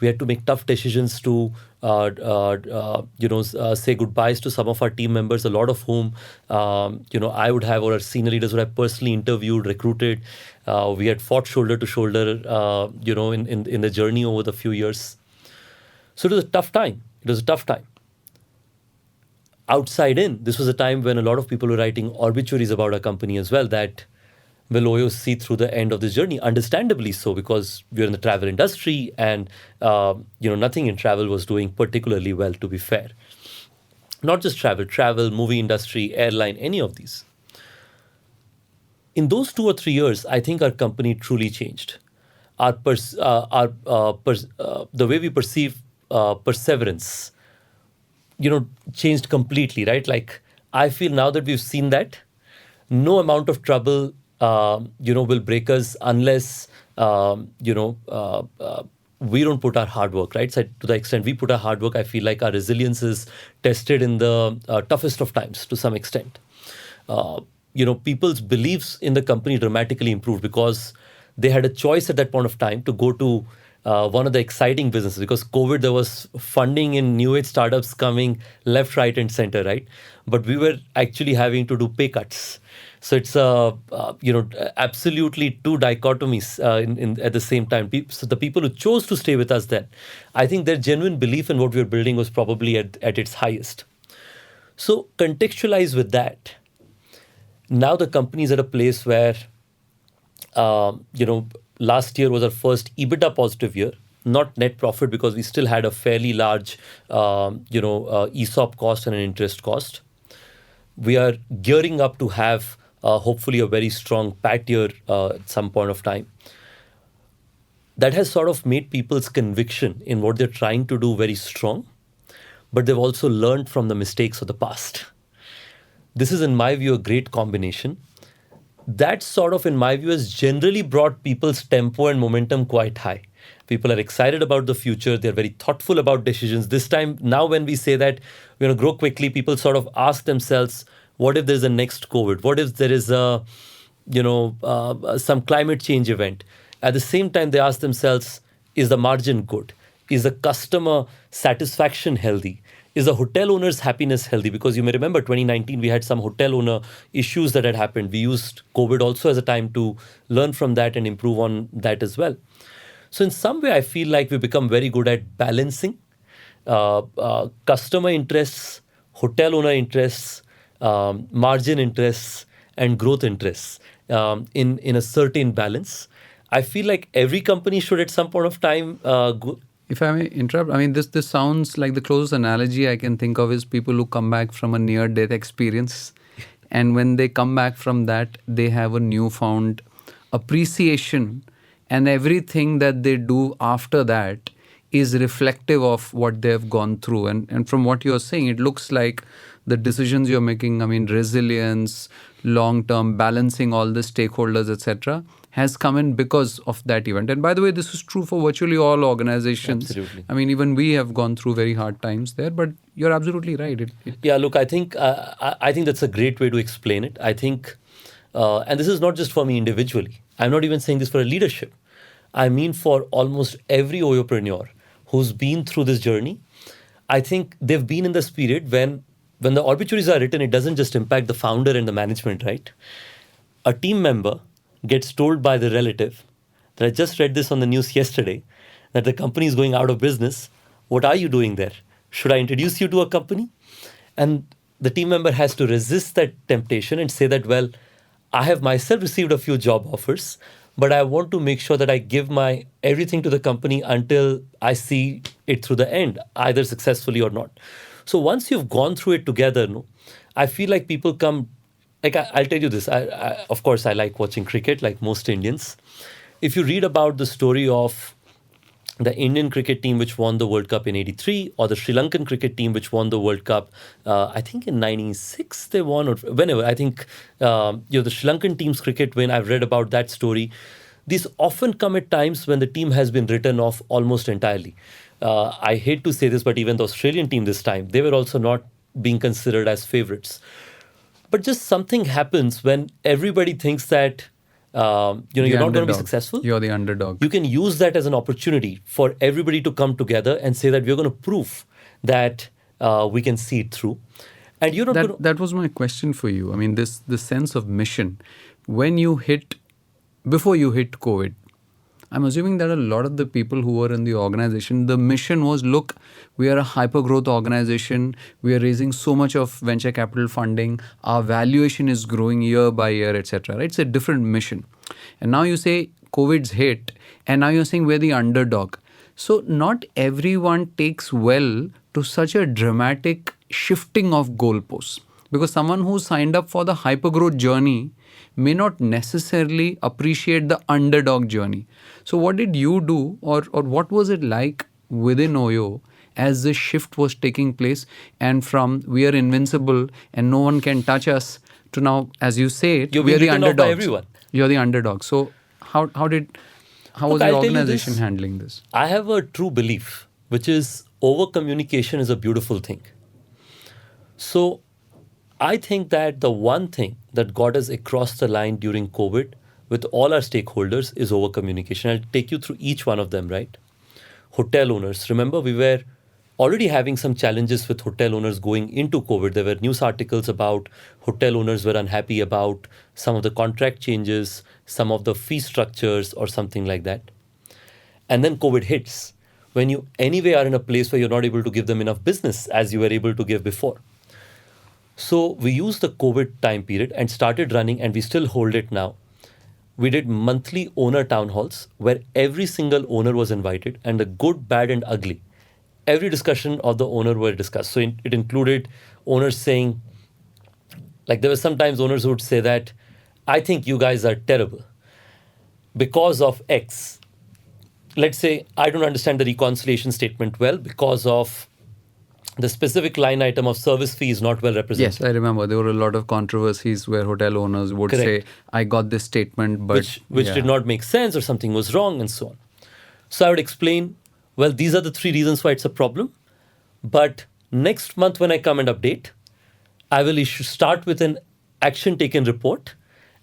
We had to make tough decisions to say goodbyes to some of our team members, a lot of whom I would have, or our senior leaders would have personally interviewed, recruited. We had fought shoulder to shoulder in the journey over the few years. So it was a tough time. It was a tough time. Outside in, this was a time when a lot of people were writing obituaries about our company as well, that will OYO see through the end of this journey? Understandably so, because we're in the travel industry, and nothing in travel was doing particularly well, to be fair. Not just travel, movie industry, airline, any of these. In those 2 or 3 years, I think our company truly changed. The way we perceive perseverance, changed completely, right? Like, I feel now that we've seen that, no amount of trouble, will break us unless, we don't put our hard work, right? So to the extent we put our hard work, I feel like our resilience is tested in the toughest of times to some extent. People's beliefs in the company dramatically improved because they had a choice at that point of time to go to one of the exciting businesses. Because COVID, there was funding in new age startups coming left, right, and center, right? But we were actually having to do pay cuts. So it's absolutely two dichotomies at the same time. So the people who chose to stay with us then, I think their genuine belief in what we were building was probably at its highest. So contextualize with that. Now the company is at a place where, last year was our first EBITDA positive year, not net profit, because we still had a fairly large, ESOP cost and an interest cost. We are gearing up to have hopefully a very strong PAT year at some point of time. That has sort of made people's conviction in what they're trying to do very strong, but they've also learned from the mistakes of the past. This is, in my view, a great combination. That sort of, in my view, has generally brought people's tempo and momentum quite high. People are excited about the future. They're very thoughtful about decisions. This time, now when we say that we're going to grow quickly, people sort of ask themselves, what if there's a next COVID? What if there is some climate change event? At the same time, they ask themselves, is the margin good? Is the customer satisfaction healthy? Is the hotel owner's happiness healthy? Because you may remember 2019, we had some hotel owner issues that had happened. We used COVID also as a time to learn from that and improve on that as well. So in some way, I feel like we've become very good at balancing customer interests, hotel owner interests, margin interests, and growth interests in a certain balance. I feel like every company should at some point of time If I may interrupt, I mean, this sounds like the closest analogy I can think of is people who come back from a near-death experience. And when they come back from that, they have a newfound appreciation. And everything that they do after that is reflective of what they've gone through. And from what you're saying, it looks like the decisions you're making, I mean, resilience, long-term, balancing all the stakeholders, etc., has come in because of that event. And by the way, this is true for virtually all organizations. Absolutely. I mean, even we have gone through very hard times there, but you're absolutely right. Yeah, look, I think that's a great way to explain it. I think, and this is not just for me individually. I'm not even saying this for a leadership. I mean for almost every OYOpreneur who's been through this journey. I think they've been in this period when the obituaries are written, it doesn't just impact the founder and the management, right? A team member gets told by the relative that I just read this on the news yesterday, that the company is going out of business. What are you doing there? Should I introduce you to a company? And the team member has to resist that temptation and say that, well, I have myself received a few job offers, but I want to make sure that I give my everything to the company until I see it through the end, either successfully or not. So once you've gone through it together, no, I feel like people come. Like I'll tell you this. Of course, I like watching cricket, like most Indians. If you read about the story of the Indian cricket team which won the World Cup in '83, or the Sri Lankan cricket team which won the World Cup, I think in '96 they won, or whenever. I think the Sri Lankan team's cricket win. I've read about that story. These often come at times when the team has been written off almost entirely. I hate to say this, but even the Australian team this time, they were also not being considered as favorites. But just something happens when everybody thinks that The you're not going to be underdog. successful. You're the underdog. You can use that as an opportunity for everybody to come together and say that we're going to prove that we can see it through. And you're not going to. That was my question for you. I mean, this sense of mission. When you hit, before you hit COVID, I'm assuming that a lot of the people who were in the organization, the mission was, look, we are a hyper growth organization. We are raising so much of venture capital funding. Our valuation is growing year by year, etc. Right? It's a different mission. And now you say COVID's hit, and now you're saying we're the underdog. So not everyone takes well to such a dramatic shifting of goalposts. Because someone who signed up for the hypergrowth journey may not necessarily appreciate the underdog journey. So what did you do, or what was it like within OYO as this shift was taking place, and from we are invincible and no one can touch us to now, as you say it, You're we are being the written off by underdogs. everyone. You're the underdog. So how was Look, the I'll tell you organization this. handling this? I have a true belief, which is over communication is a beautiful thing. So I think that the one thing that got us across the line during COVID with all our stakeholders is over communication. I'll take you through each one of them, right? Hotel owners. Remember, we were already having some challenges with hotel owners going into COVID. There were news articles about hotel owners were unhappy about some of the contract changes, some of the fee structures, or something like that. And then COVID hits when you anyway are in a place where you're not able to give them enough business as you were able to give before. So we used the COVID time period and started running, and we still hold it now. We did monthly owner town halls where every single owner was invited, and the good, bad, and ugly. Every discussion of the owner were discussed. So it included owners saying, like there were sometimes owners who would say that, I think you guys are terrible because of X. Let's say I don't understand the reconciliation statement well because of the specific line item of service fee is not well represented. Yes, I remember there were a lot of controversies where hotel owners would Correct. say, I got this statement, but which yeah. did not make sense, or something was wrong, and so on. So I would explain, well, these are the three reasons why it's a problem. But next month when I come and update, I will start with an action taken report,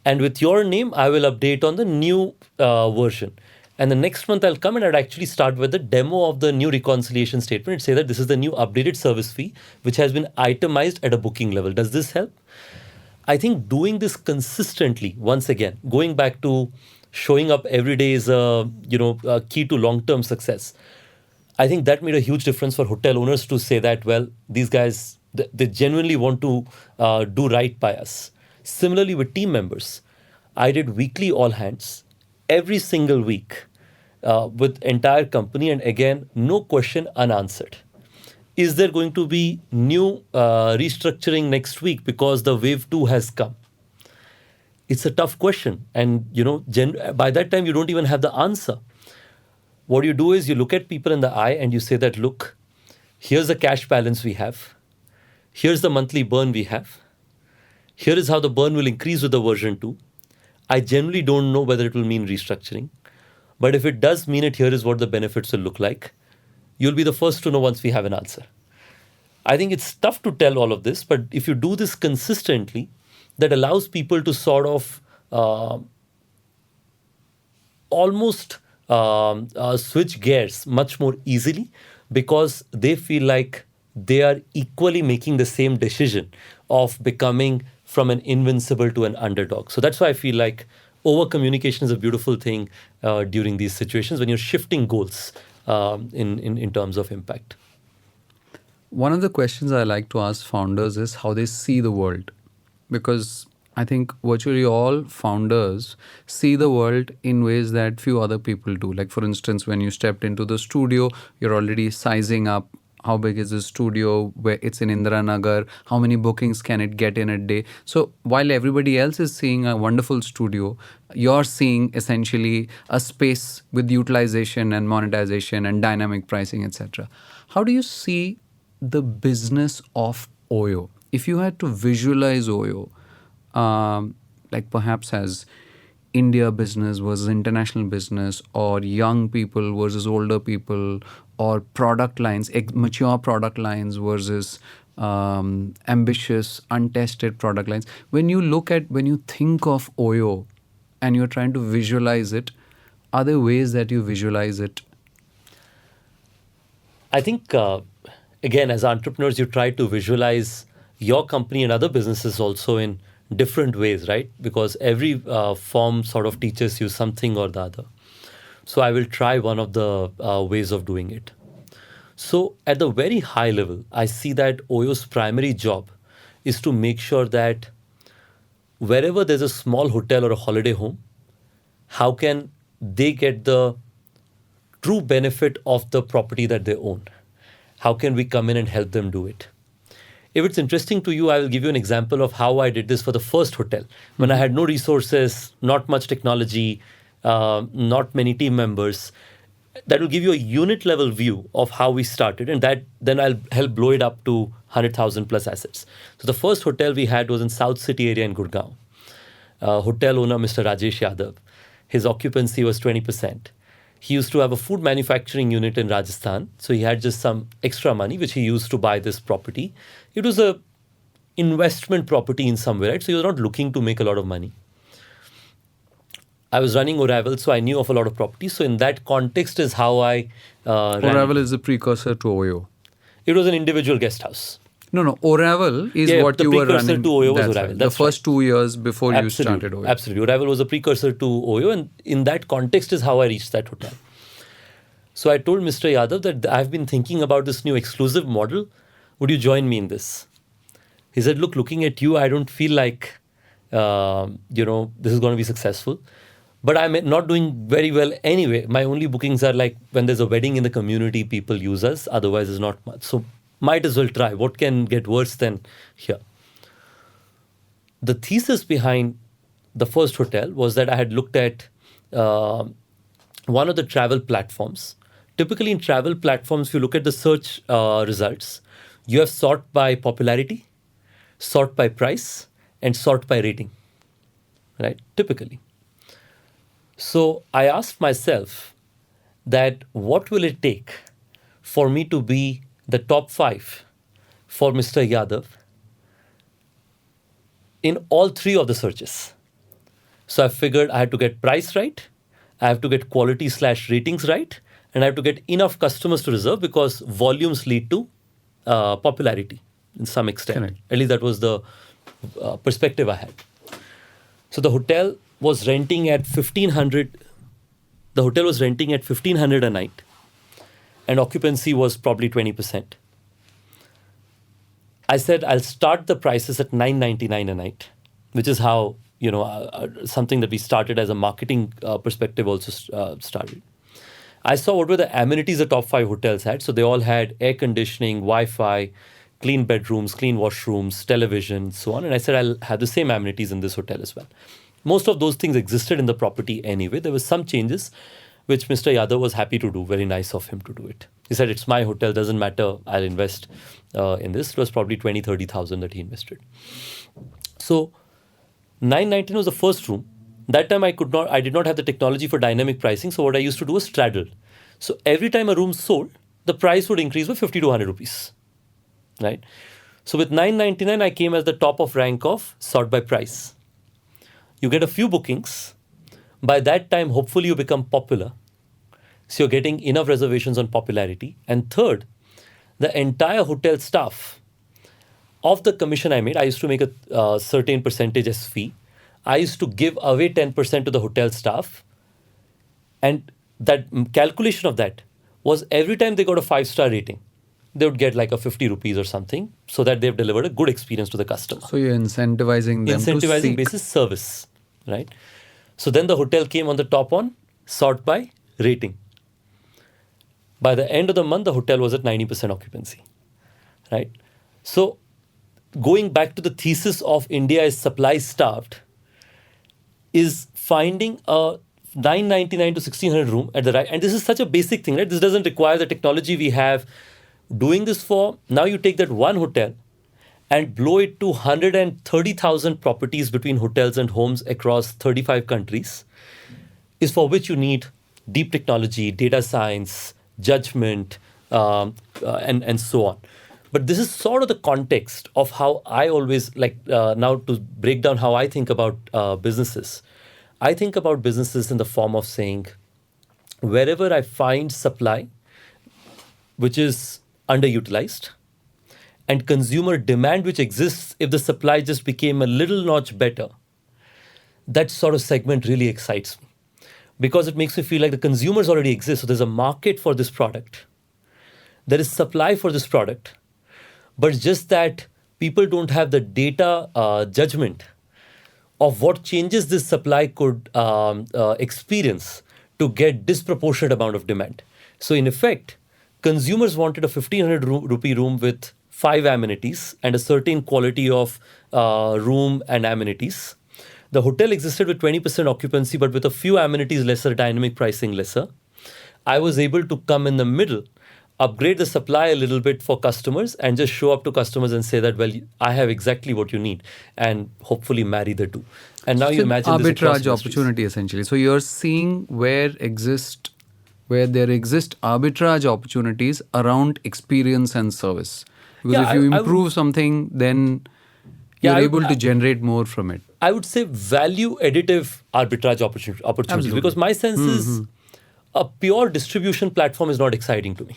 and with your name, I will update on the new version. And the next month I'll come and I'd actually start with the demo of the new reconciliation statement and say that this is the new updated service fee, which has been itemized at a booking level. Does this help? I think doing this consistently, once again, going back to showing up every day is a key to long-term success. I think that made a huge difference for hotel owners to say that, well, these guys, they genuinely want to do right by us. Similarly with team members, I did weekly all hands every single week with entire company, and again, no question unanswered. Is there going to be new restructuring next week because the wave 2 has come? It's a tough question, and by that time you don't even have the answer. What you do is you look at people in the eye and you say that, look, here's the cash balance we have, here's the monthly burn we have, here is how the burn will increase with the version 2. I generally don't know whether it will mean restructuring, but if it does mean it, here is what the benefits will look like. You'll be the first to know once we have an answer. I think it's tough to tell all of this, but if you do this consistently, that allows people to sort of almost switch gears much more easily, because they feel like they are equally making the same decision of becoming from an invincible to an underdog. So that's why I feel like over communication is a beautiful thing during these situations when you're shifting goals in terms of impact. One of the questions I like to ask founders is how they see the world. Because I think virtually all founders see the world in ways that few other people do. Like, for instance, when you stepped into the studio, you're already sizing up how big is the studio, where it's in Indiranagar, how many bookings can it get in a day. So while everybody else is seeing a wonderful studio, you're seeing essentially a space with utilization and monetization and dynamic pricing, etc. How do you see the business of OYO? If you had to visualize OYO, like perhaps as India business versus international business, or young people versus older people, or product lines, mature product lines versus ambitious, untested product lines. When you think of OYO and you're trying to visualize it, are there ways that you visualize it? I think, again, as entrepreneurs, you try to visualize your company and other businesses also in different ways, right? Because every form sort of teaches you something or the other. So I will try one of the ways of doing it. So at the very high level, I see that OYO's primary job is to make sure that wherever there's a small hotel or a holiday home, how can they get the true benefit of the property that they own? How can we come in and help them do it? If it's interesting to you, I will give you an example of how I did this for the first hotel when I had no resources, not much technology, not many team members. That will give you a unit level view of how we started, and that then I'll help blow it up to 100,000 plus assets. So the first hotel we had was in South City area in Gurgaon. Hotel owner Mr. Rajesh Yadav. His occupancy was 20%. He used to have a food manufacturing unit in Rajasthan, so he had just some extra money which he used to buy this property. It was a investment property in some way, right? So he was not looking to make a lot of money. I was running Oravel, so I knew of a lot of properties. So in that context is how I ran Oravel it. is the precursor to OYO. It was an individual guest house. No. Oravel is Yeah, what the you were precursor running. to OYO was That's Oravel. right. That's the first 2 years before you Absolutely. started OYO. Absolutely. Oravel was a precursor to OYO, and in that context is how I reached that hotel. So I told Mr. Yadav that I've been thinking about this new exclusive model. Would you join me in this? He said, look, looking at you, I don't feel like, this is going to be successful. But I'm not doing very well anyway. My only bookings are like when there's a wedding in the community, people use us. Otherwise, it's not much. So might as well try. What can get worse than here? The thesis behind the first hotel was that I had looked at one of the travel platforms. Typically, in travel platforms, if you look at the search results, you have sort by popularity, sort by price, and sort by rating, right? Typically. So I asked myself that what will it take for me to be the top 5 for Mr. Yadav in all 3 of the searches. So I figured I had to get price right, I have to get quality/ratings right, and I have to get enough customers to reserve because volumes lead to popularity in some extent. Correct. At least that was the perspective I had. So the hotel was renting at 1,500. The hotel was renting at 1,500 a night, and occupancy was probably 20%. I said I'll start the prices at $999 a night, which is how something that we started as a marketing perspective also started. I saw what were the amenities the top 5 hotels had. So they all had air conditioning, Wi-Fi, clean bedrooms, clean washrooms, television, so on. And I said I'll have the same amenities in this hotel as well. Most of those things existed in the property anyway. There were some changes which Mr. Yadav was happy to do. Very nice of him to do it. He said, it's my hotel, doesn't matter, I'll invest in this. It was probably 20,000-30,000 that he invested. So 919 was the first room. That time I did not have the technology for dynamic pricing. So what I used to do was straddle. So every time a room sold, the price would increase by 50 to 100 rupees, right? So with 999, I came as the top of rank of sort by price. You get a few bookings. By that time, hopefully you become popular. So you're getting enough reservations on popularity. And third, the entire hotel staff, of the commission I made, I used to make a certain percentage as fee. I used to give away 10% to the hotel staff. And that calculation of that was every time they got a 5-star rating, they would get like a 50 rupees or something, so that they've delivered a good experience to the customer. So you're incentivizing them to Incentivizing seek. basis service, right? So then the hotel came on the top on sort by rating. By the end of the month, the hotel was at 90% occupancy, right? So going back to the thesis of India is supply starved, is finding a 999 to 1600 room at the right, and this is such a basic thing, right? This doesn't require the technology we have. Doing this for, now you take that one hotel and blow it to 130,000 properties between hotels and homes across 35 countries, is for which you need deep technology, data science, judgment, and so on. But this is sort of the context of how I always like, now to break down how I think about businesses. I think about businesses in the form of saying, wherever I find supply which is underutilized, and consumer demand which exists if the supply just became a little notch better, that sort of segment really excites me, because it makes me feel like the consumers already exist. So there's a market for this product. There is supply for this product, but it's just that people don't have the data judgment of what changes this supply could experience to get disproportionate amount of demand. So in effect, consumers wanted a 1500 rupee room with 5 amenities and a certain quality of room and amenities. The hotel existed with 20% occupancy, but with a few amenities lesser, dynamic pricing lesser. I was able to come in the middle, upgrade the supply a little bit for customers, and just show up to customers and say that, well, I have exactly what you need, and hopefully marry the two. And now you imagine this across arbitrage industries. opportunity essentially. So you're seeing where there exist arbitrage opportunities around experience and service. Because Yeah, if you I would- improve something, then Yeah, you're I would- able to generate more from it. I would say value additive arbitrage opportunities, Absolutely. because my sense is a pure distribution platform is not exciting to me.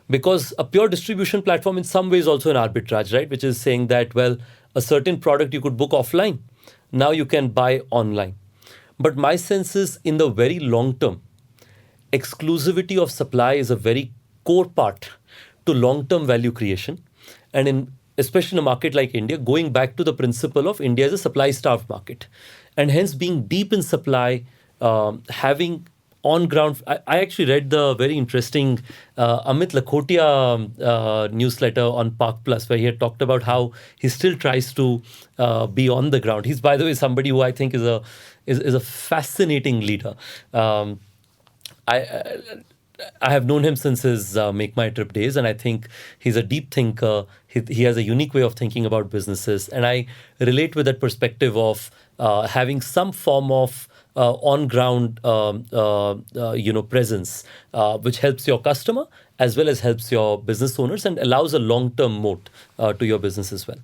Because a pure distribution platform in some ways also an arbitrage, right? Which is saying that, well, a certain product you could book offline, now you can buy online. But my sense is in the very long term, exclusivity of supply is a very core part to long-term value creation. And in especially in a market like India, going back to the principle of India as a supply-starved market, and hence being deep in supply, having on-ground. I actually read the very interesting Amit Lakhotia newsletter on Park Plus, where he had talked about how he still tries to be on the ground. He's, by the way, somebody who I think is a fascinating leader. I have known him since his Make My Trip days, and I think he's a deep thinker. He has a unique way of thinking about businesses, and I relate with that perspective of having some form of on-ground, presence, which helps your customer as well as helps your business owners and allows a long-term moat to your business as well.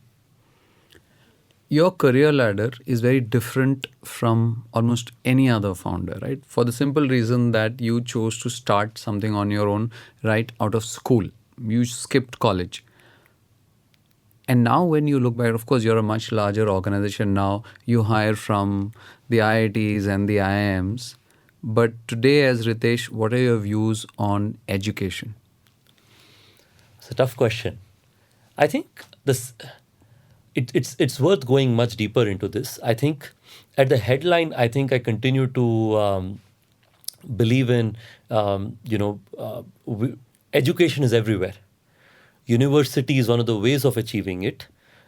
Your career ladder is very different from almost any other founder, right? For the simple reason that you chose to start something on your own right out of school. You skipped college. And now when you look back, of course, you're a much larger organization now. You hire from the IITs and the IIMs. But today, as Ritesh, what are your views on education? It's a tough question. I think it's worth going much deeper into this. I think at the headline, I think I continue to believe in, education is everywhere. University is one of the ways of achieving it,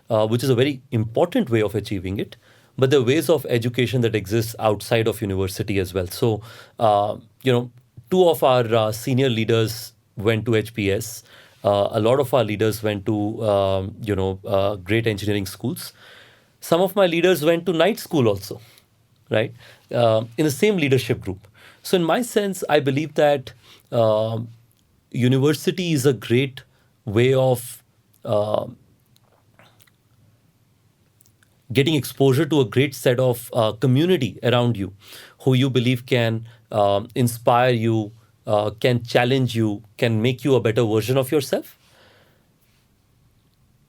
which is a very important way of achieving it. But there are ways of education that exist outside of university as well. So, two of our senior leaders went to HPS. A lot of our leaders went to, great engineering schools. Some of my leaders went to night school also, right? In the same leadership group. So in my sense, I believe that university is a great way of getting exposure to a great set of community around you who you believe can inspire you, can challenge you, can make you a better version of yourself.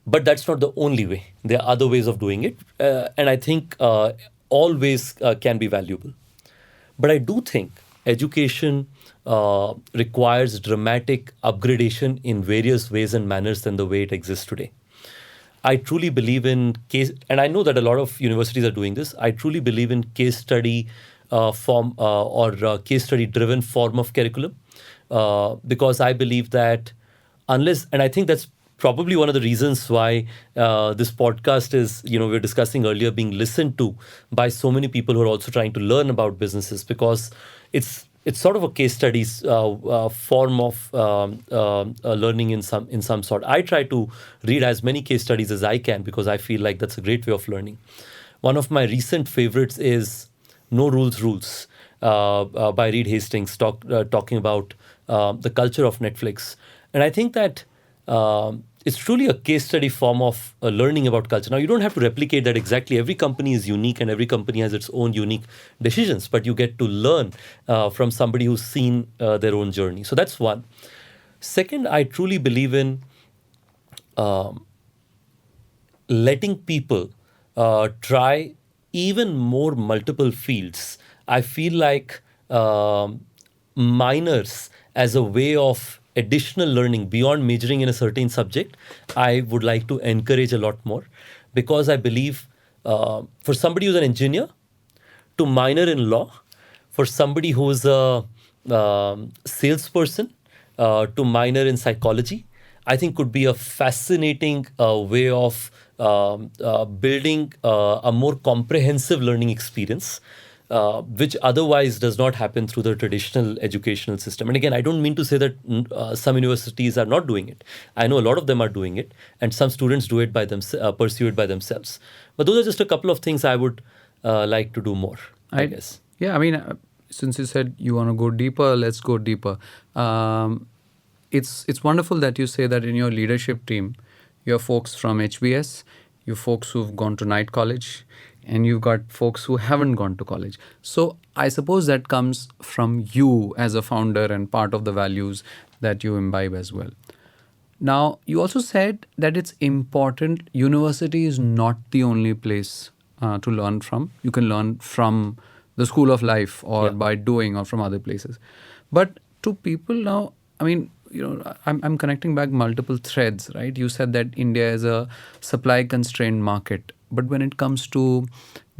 But that's not the only way. There are other ways of doing it. And I think all ways can be valuable. But I do think education requires dramatic upgradation in various ways and manners than the way it exists today. I truly believe in case, and I know that a lot of universities are doing this. I truly believe in case study form or case study driven form of curriculum because I believe that unless, and I think that's probably one of the reasons why this podcast is, we were discussing earlier, being listened to by so many people who are also trying to learn about businesses because it's sort of a case studies form of learning in some sort. I try to read as many case studies as I can because I feel like that's a great way of learning. One of my recent favorites is No Rules Rules by Reed Hastings, talking about the culture of Netflix. And I think that it's truly a case study form of learning about culture. Now, you don't have to replicate that exactly. Every company is unique and every company has its own unique decisions, but you get to learn from somebody who's seen their own journey. So that's one. Second, I truly believe in letting people try even more multiple fields. I feel like minors as a way of additional learning beyond majoring in a certain subject, I would like to encourage a lot more because I believe for somebody who's an engineer to minor in law, for somebody who's a salesperson to minor in psychology, I think could be a fascinating way of building a more comprehensive learning experience, which otherwise does not happen through the traditional educational system. And again, I don't mean to say that some universities are not doing it. I know a lot of them are doing it, and some students do it by pursue it by themselves. But those are just a couple of things I would like to do more, I guess. Yeah, I mean, since you said you want to go deeper, let's go deeper. It's wonderful that you say that in your leadership team, you have folks from HBS, you have folks who've gone to night college, and you've got folks who haven't gone to college. So I suppose that comes from you as a founder and part of the values that you imbibe as well. Now, you also said that it's important. University is not the only place to learn from. You can learn from the school of life or by doing or from other places. But to people now, I mean, I'm connecting back multiple threads, right? You said that India is a supply constrained market. But when it comes to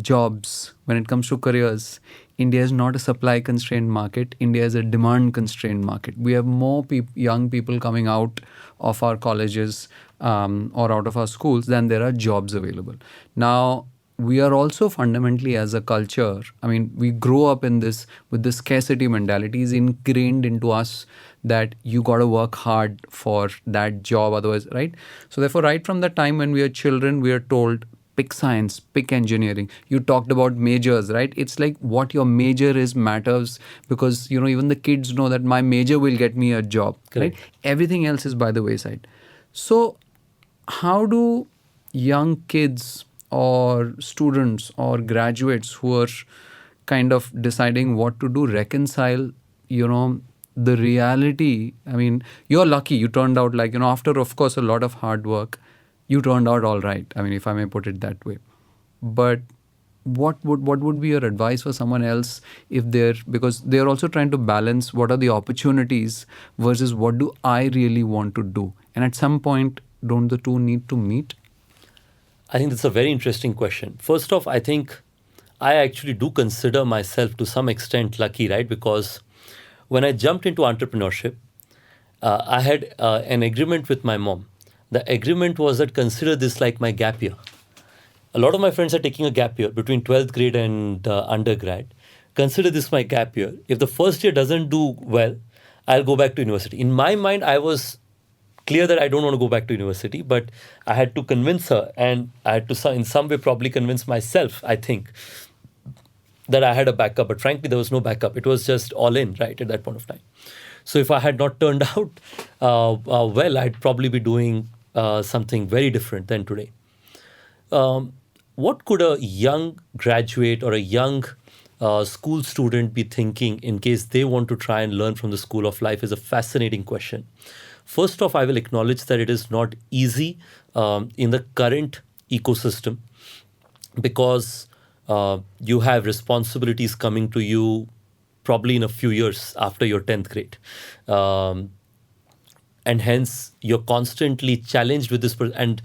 jobs, when it comes to careers, India is not a supply constrained market. India is a demand constrained market. We have more young people coming out of our colleges or out of our schools than there are jobs available. Now, we are also fundamentally as a culture, I mean, we grow up in this with this scarcity mentality is ingrained into us that you got to work hard for that job otherwise, right? So therefore, right from the time when we are children, we are told, pick science, pick engineering. You talked about majors, right? It's like what your major is matters because, even the kids know that my major will get me a job, Correct. right? Everything else is by the wayside. So how do young kids or students or graduates who are kind of deciding what to do reconcile, the reality? I mean, you're lucky. You turned out like, after, of course, a lot of hard work, you turned out all right. I mean, if I may put it that way. But what would be your advice for someone else because they're also trying to balance what are the opportunities versus what do I really want to do? And at some point, don't the two need to meet? I think that's a very interesting question. First off, I think I actually do consider myself to some extent lucky, right? Because when I jumped into entrepreneurship, I had an agreement with my mom. The agreement was that consider this like my gap year. A lot of my friends are taking a gap year between 12th grade and undergrad. Consider this my gap year. If the first year doesn't do well, I'll go back to university. In my mind, I was clear that I don't want to go back to university, but I had to convince her and I had to in some way probably convince myself, I think, that I had a backup. But frankly, there was no backup. It was just all in, right, at that point of time. So if I had not turned out well, I'd probably be doing something very different than today. What could a young graduate or a young school student be thinking in case they want to try and learn from the school of life is a fascinating question. First off, I will acknowledge that it is not easy in the current ecosystem because you have responsibilities coming to you probably in a few years after your 10th grade. Um, and hence you're constantly challenged with this. And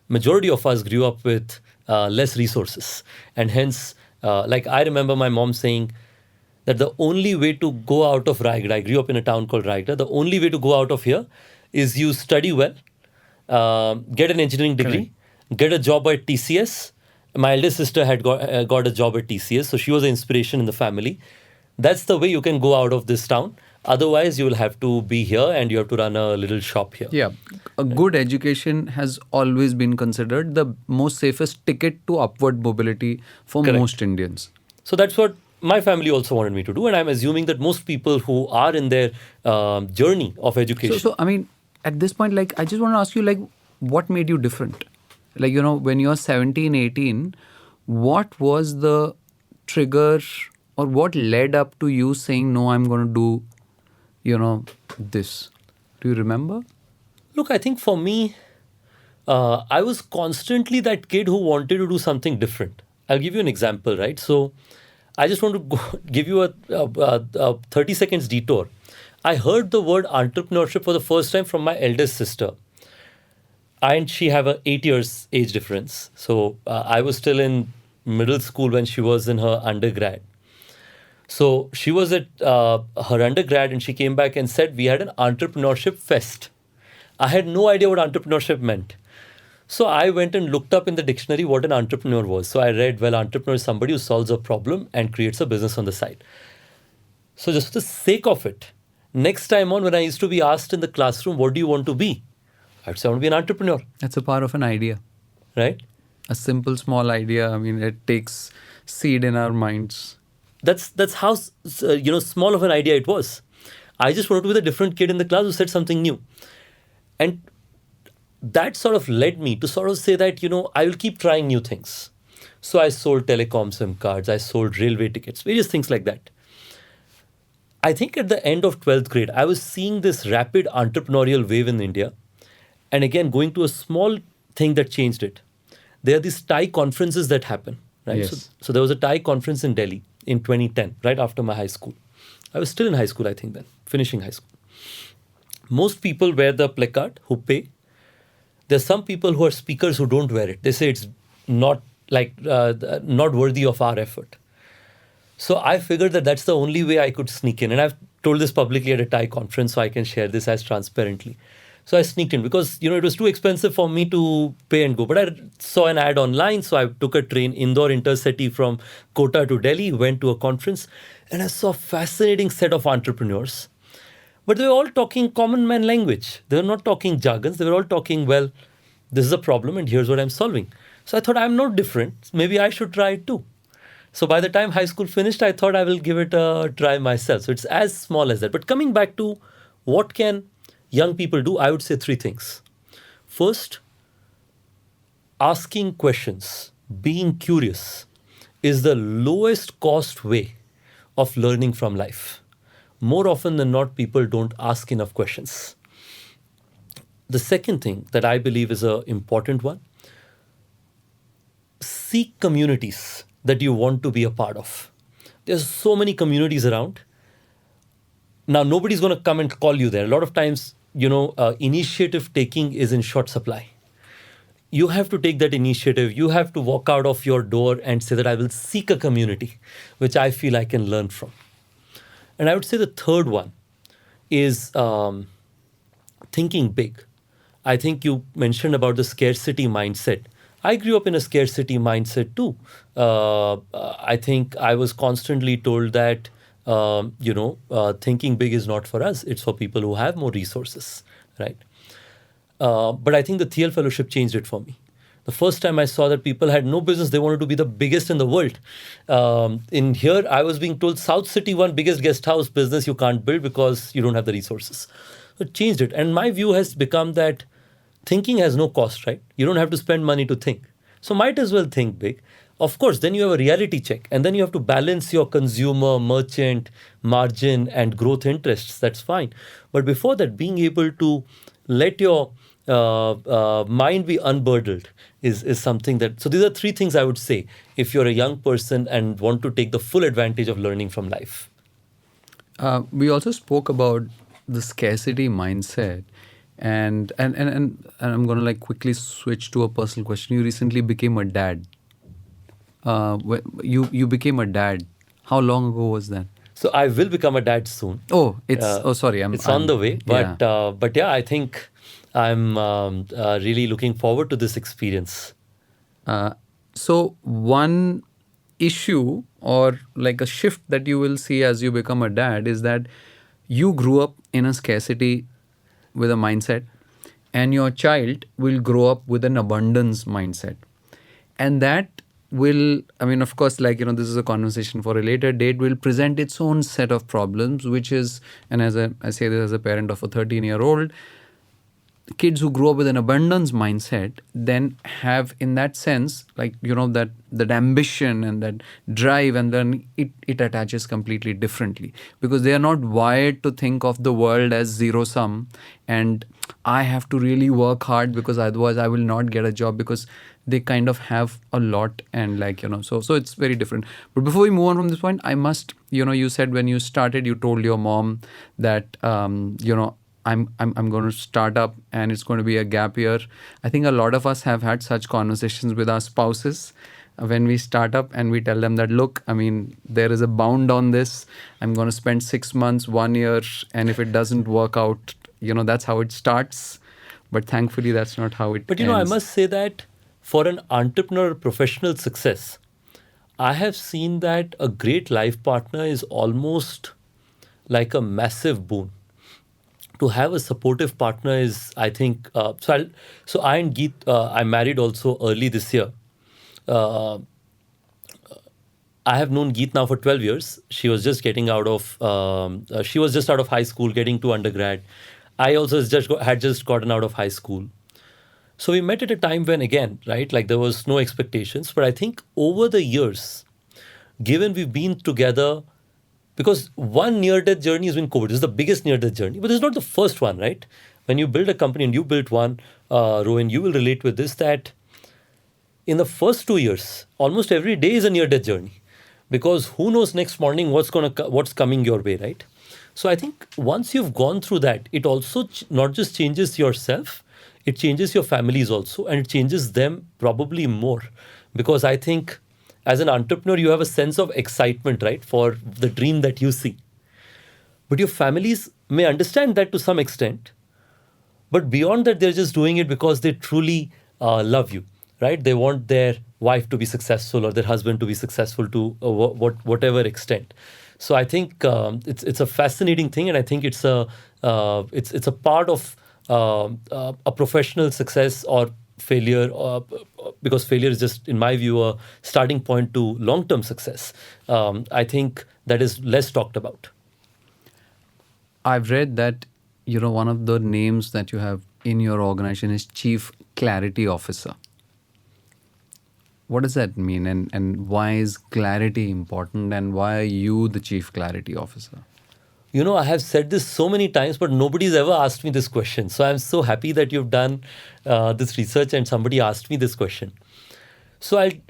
majority of us grew up with less resources. And hence, like I remember my mom saying that the only way to go out of Raigad, I grew up in a town called Raigad, the only way to go out of here is you study well, get an engineering degree, get a job at TCS. My eldest sister had got a job at TCS, so she was an inspiration in the family. That's the way you can go out of this town. Otherwise, you will have to be here and you have to run a little shop here. Yeah, a good education has always been considered the most safest ticket to upward mobility for Correct. most Indians. So that's what my family also wanted me to do, and I'm assuming that most people who are in their journey of education. So I mean, at this point, like, I just want to ask you, like, what made you different? Like, you know, when you're 17, 18, what was the trigger or what led up to you saying, no, I'm going to do, you know, this? Do you remember? Look, I think for me, I was constantly that kid who wanted to do something different. I'll give you an example, right? So I just want to give you a 30 seconds detour. I heard the word entrepreneurship for the first time from my eldest sister. I and she have a 8 years age difference. So I was still in middle school when she was in her undergrad. So she was at her undergrad and she came back and said, we had an entrepreneurship fest. I had no idea what entrepreneurship meant. So I went and looked up in the dictionary what an entrepreneur was. So I read, well, entrepreneur is somebody who solves a problem and creates a business on the side. So just for the sake of it, next time on, when I used to be asked in the classroom, what do you want to be? I'd say I want to be an entrepreneur. That's a part of an idea. Right? A simple, small idea. I mean, it takes seed in our minds. That's how small of an idea it was. I just wanted to be the different kid in the class who said something new. And that sort of led me to sort of say that, I will keep trying new things. So I sold telecom SIM cards, I sold railway tickets, various things like that. I think at the end of 12th grade, I was seeing this rapid entrepreneurial wave in India. And again, going to a small thing that changed it. There are these Thai conferences that happen. Right? Yes. So there was a Thai conference in Delhi in 2010, right after my high school. I was still in high school, I think then, finishing high school. Most people wear the placard who pay. There's some people who are speakers who don't wear it. They say it's not not worthy of our effort. So I figured that that's the only way I could sneak in. And I've told this publicly at a Thai conference, so I can share this as transparently. So I sneaked in because, it was too expensive for me to pay and go. But I saw an ad online, so I took a train, Indore Intercity from Kota to Delhi, went to a conference, and I saw a fascinating set of entrepreneurs. But they were all talking common man language. They were not talking jargons. They were all talking, well, this is a problem and here's what I'm solving. So I thought, I'm not different. Maybe I should try it too. So by the time high school finished, I thought I will give it a try myself. So it's as small as that. But coming back to what can young people do, I would say 3 things. First, asking questions, being curious is the lowest cost way of learning from life. More often than not, people don't ask enough questions. The second thing that I believe is an important one, seek communities that you want to be a part of. There's so many communities around. Now, nobody's going to come and call you there. A lot of times, initiative taking is in short supply. You have to take that initiative. You have to walk out of your door and say that I will seek a community which I feel I can learn from. And I would say the third one is thinking big. I think you mentioned about the scarcity mindset. I grew up in a scarcity mindset too. I think I was constantly told that, thinking big is not for us. It's for people who have more resources, right? But I think the TL Fellowship changed it for me. The first time I saw that people had no business, they wanted to be the biggest in the world. In here, I was being told South City, one biggest guest house business you can't build because you don't have the resources. So it changed it. And my view has become that thinking has no cost, right? You don't have to spend money to think. So might as well think big. Of course, then you have a reality check. And then you have to balance your consumer, merchant, margin, and growth interests. That's fine. But before that, being able to let your mind be unburdened is something that. So these are 3 things I would say if you're a young person and want to take the full advantage of learning from life. We also spoke about the scarcity mindset, and I'm gonna like quickly switch to a personal question. You recently became a dad. You became a dad. How long ago was that? So I will become a dad soon. Oh, it's Uh, oh sorry, it's on the way, yeah. but yeah, I think I'm really looking forward to this experience. So one issue or like a shift that you will see as you become a dad is that you grew up in a scarcity with a mindset, and your child will grow up with an abundance mindset. And that will, I mean, of course, like, this is a conversation for a later date, will present its own set of problems, which is, and I say this as a parent of a 13-year-old, kids who grow up with an abundance mindset then have, in that sense, like, that ambition and that drive, and then it attaches completely differently, because they are not wired to think of the world as zero sum, and I have to really work hard because otherwise I will not get a job, because they kind of have a lot, and like, so it's very different. But before we move on from this point, I must, you said when you started, you told your mom that I'm going to start up and it's going to be a gap year. I think a lot of us have had such conversations with our spouses when we start up, and we tell them that, look, I mean, there is a bound on this. I'm going to spend 6 months, 1 year, and if it doesn't work out, that's how it starts. But thankfully, that's not how it But I ends. must say that for an entrepreneur professional success, I have seen that a great life partner is almost like a massive boon. To have a supportive partner is, I think, so I and Geet, I married also early this year. Uh, I have known Geet now for 12 years. She was just getting out of, she was just out of high school, getting to undergrad. I also had just gotten out of high school. So we met at a time when, again, right, like there was no expectations. But I think over the years, given we've been together, because one near-death journey has been COVID. This is the biggest near-death journey, but this is not the first one, right? When you build a company, and you built one, Rohin, you will relate with this, that in the first 2 years, almost every day is a near-death journey, because who knows next morning what's coming your way, right? So I think once you've gone through that, it also not just changes yourself, it changes your families also, and it changes them probably more, because I think as an entrepreneur, you have a sense of excitement, right, for the dream that you see. But your families may understand that to some extent. But beyond that, they're just doing it because they truly love you, right? They want their wife to be successful or their husband to be successful to whatever extent. So I think it's a fascinating thing, and I think it's a part of a professional success or failure, because failure is just, in my view, a starting point to long-term success. I think that is less talked about. I've read that, one of the names that you have in your organization is Chief Clarity Officer. What does that mean, and why is clarity important, and why are you the Chief Clarity Officer? I have said this so many times, but nobody's ever asked me this question. So I'm so happy that you've done this research and somebody asked me this question. So I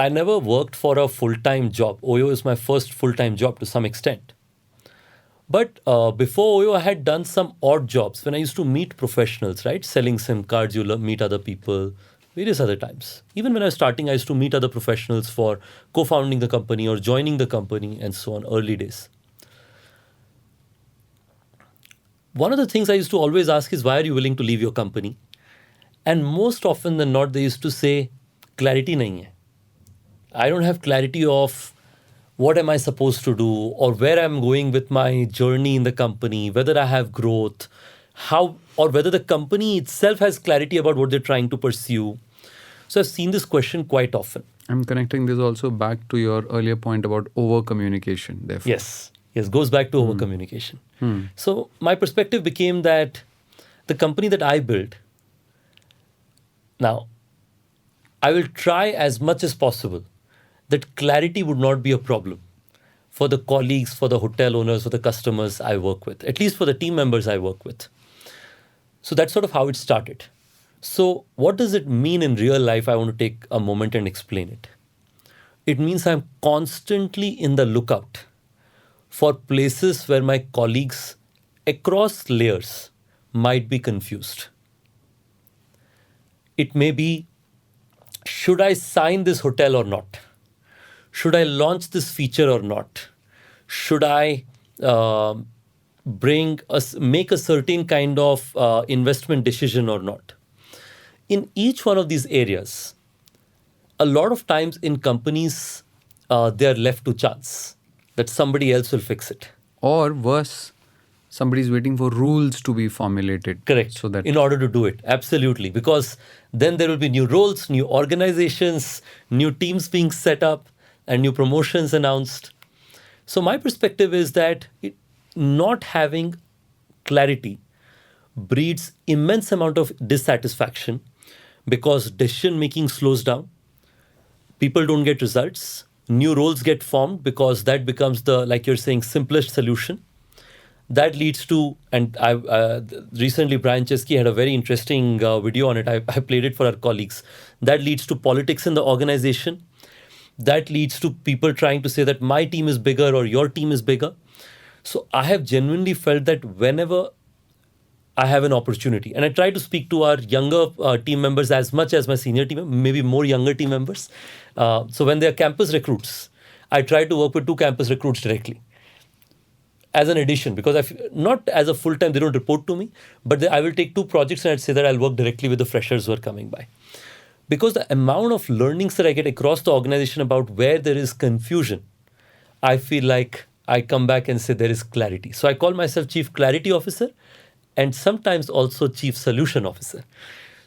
never worked for a full-time job. OYO is my first full-time job to some extent. But before OYO, I had done some odd jobs when I used to meet professionals, right? Selling SIM cards, meet other people, various other times. Even when I was starting, I used to meet other professionals for co-founding the company or joining the company and so on, early days. One of the things I used to always ask is, why are you willing to leave your company? And most often than not, they used to say, clarity nahi hai. I don't have clarity of what am I supposed to do, or where I'm going with my journey in the company, whether I have growth, how, or whether the company itself has clarity about what they're trying to pursue. So I've seen this question quite often. I'm connecting this also back to your earlier point about over communication, therefore. Yes, goes back to over communication. So my perspective became that the company that I built, now, I will try as much as possible that clarity would not be a problem for the colleagues, for the hotel owners, for the customers I work with, at least for the team members I work with. So that's sort of how it started. So what does it mean in real life? I want to take a moment and explain it. It means I'm constantly in the lookout for places where my colleagues across layers might be confused. It may be, should I sign this hotel or not? Should I launch this feature or not? Should I make a certain kind of investment decision or not? In each one of these areas, a lot of times in companies, they are left to chance that somebody else will fix it. Or worse, somebody's waiting for rules to be formulated. Correct. So that in order to do it, absolutely, because then there will be new roles, new organizations, new teams being set up, and new promotions announced. So my perspective is that not having clarity breeds immense amount of dissatisfaction because decision making slows down. People don't get results. New roles get formed because that becomes the, like you're saying, simplest solution. That leads to, and I recently Brian Chesky had a very interesting video on it. I played it for our colleagues. That leads to politics in the organization. That leads to people trying to say that my team is bigger or your team is bigger. So I have genuinely felt that whenever I have an opportunity, and I try to speak to our younger team members as much as my senior team, maybe more younger team members. So when they are campus recruits, I try to work with 2 campus recruits directly as an addition, because not as a full-time, they don't report to me, but I will take 2 projects and I'd say that I'll work directly with the freshers who are coming by. Because the amount of learnings that I get across the organization about where there is confusion, I feel like I come back and say there is clarity. So I call myself Chief Clarity Officer and sometimes also Chief Solution Officer.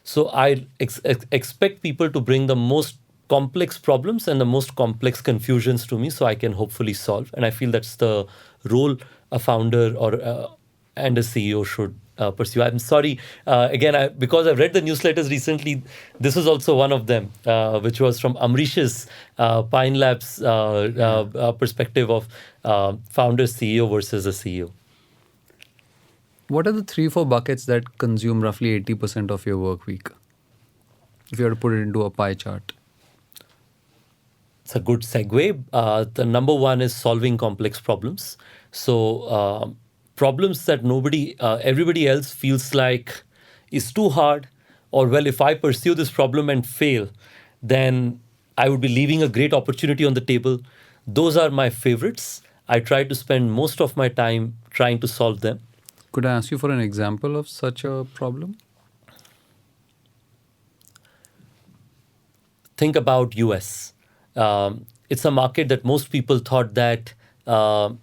So I expect people to bring the most complex problems and the most complex confusions to me so I can hopefully solve. And I feel that's the role a founder and a CEO should pursue. I'm sorry, again, because I've read the newsletters recently, this is also one of them, which was from Amrish's Pine Labs perspective of founder CEO versus a CEO. what are the 3-4 buckets that consume roughly 80% of your work week? If you were to put it into a pie chart. It's a good segue. The number one is solving complex problems. So problems that everybody else feels like is too hard, or well, if I pursue this problem and fail, then I would be leaving a great opportunity on the table. Those are my favorites. I try to spend most of my time trying to solve them. Could I ask you for an example of such a problem? Think about US. It's a market that most people thought that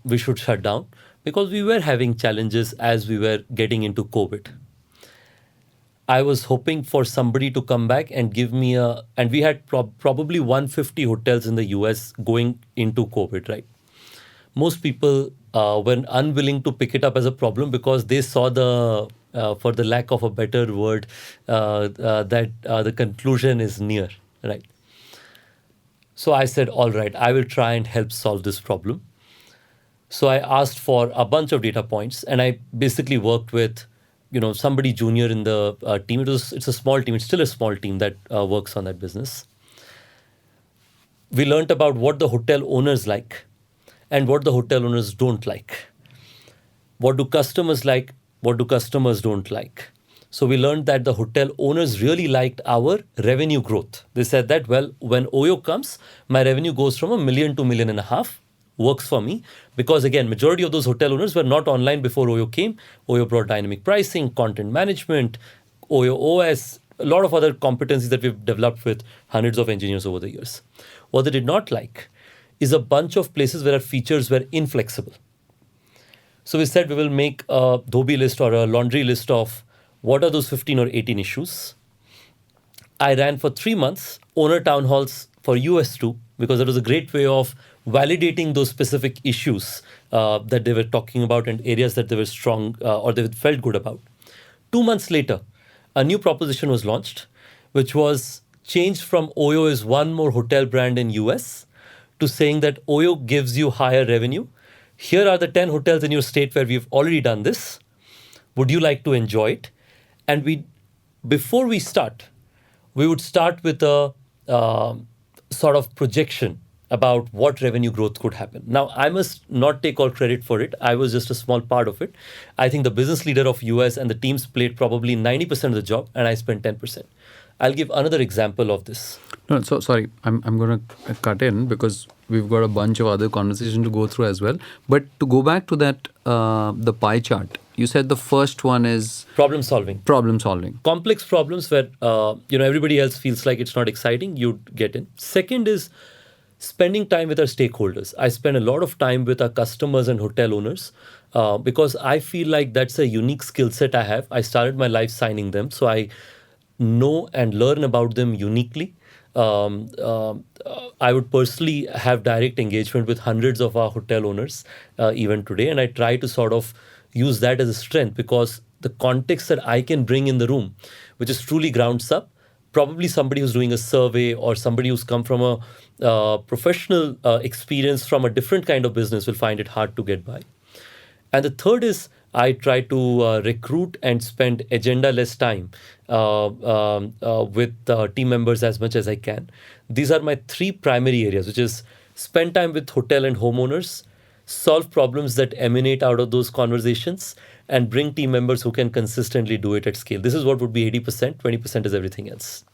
we should shut down because we were having challenges as we were getting into COVID. I was hoping for somebody to come back and give me and we had probably 150 hotels in the US going into COVID, right? Most people were unwilling to pick it up as a problem because they saw for the lack of a better word, that the conclusion is near, right? So I said, all right, I will try and help solve this problem. So I asked for a bunch of data points and I basically worked with somebody junior in the team. It's a small team. It's still a small team that works on that business. We learned about what the hotel owners like and what the hotel owners don't like. What do customers like? What do customers don't like? So we learned that the hotel owners really liked our revenue growth. They said that, well, when OYO comes, my revenue goes from $1 million to $1.5 million. Works for me because, again, majority of those hotel owners were not online before OYO came. OYO brought dynamic pricing, content management, OYO OS, a lot of other competencies that we've developed with hundreds of engineers over the years. What they did not like is a bunch of places where our features were inflexible. So we said we will make a Dhobi list or a laundry list of what are those 15 or 18 issues. I ran for 3 months owner town halls for US too, because it was a great way of validating those specific issues that they were talking about and areas that they were strong or they felt good about. 2 months later, a new proposition was launched, which was changed from OYO is one more hotel brand in US to saying that OYO gives you higher revenue. Here are the 10 hotels in your state where we've already done this. Would you like to enjoy it? And before we start, we would start with a sort of projection about what revenue growth could happen. Now, I must not take all credit for it. I was just a small part of it. I think the business leader of US and the teams played probably 90% of the job, and I spent 10%. I'll give another example of this. No, so sorry, I'm going to cut in because we've got a bunch of other conversation to go through as well. But to go back to that, the pie chart, you said the first one is Problem solving. problem solving. Complex problems where everybody else feels like it's not exciting, you'd get in. Second is spending time with our stakeholders. I spend a lot of time with our customers and hotel owners because I feel like that's a unique skill set I have. I started my life signing them, so I know and learn about them uniquely. I would personally have direct engagement with hundreds of our hotel owners even today, and I try to sort of use that as a strength because the context that I can bring in the room, which is truly grounds up, probably somebody who's doing a survey or somebody who's come from a professional experience from a different kind of business will find it hard to get by. And the third is I try to recruit and spend agenda-less time with team members as much as I can. These are my three primary areas, which is spend time with hotel and homeowners, solve problems that emanate out of those conversations, and bring team members who can consistently do it at scale. This is what would be 80%. 20% is everything else.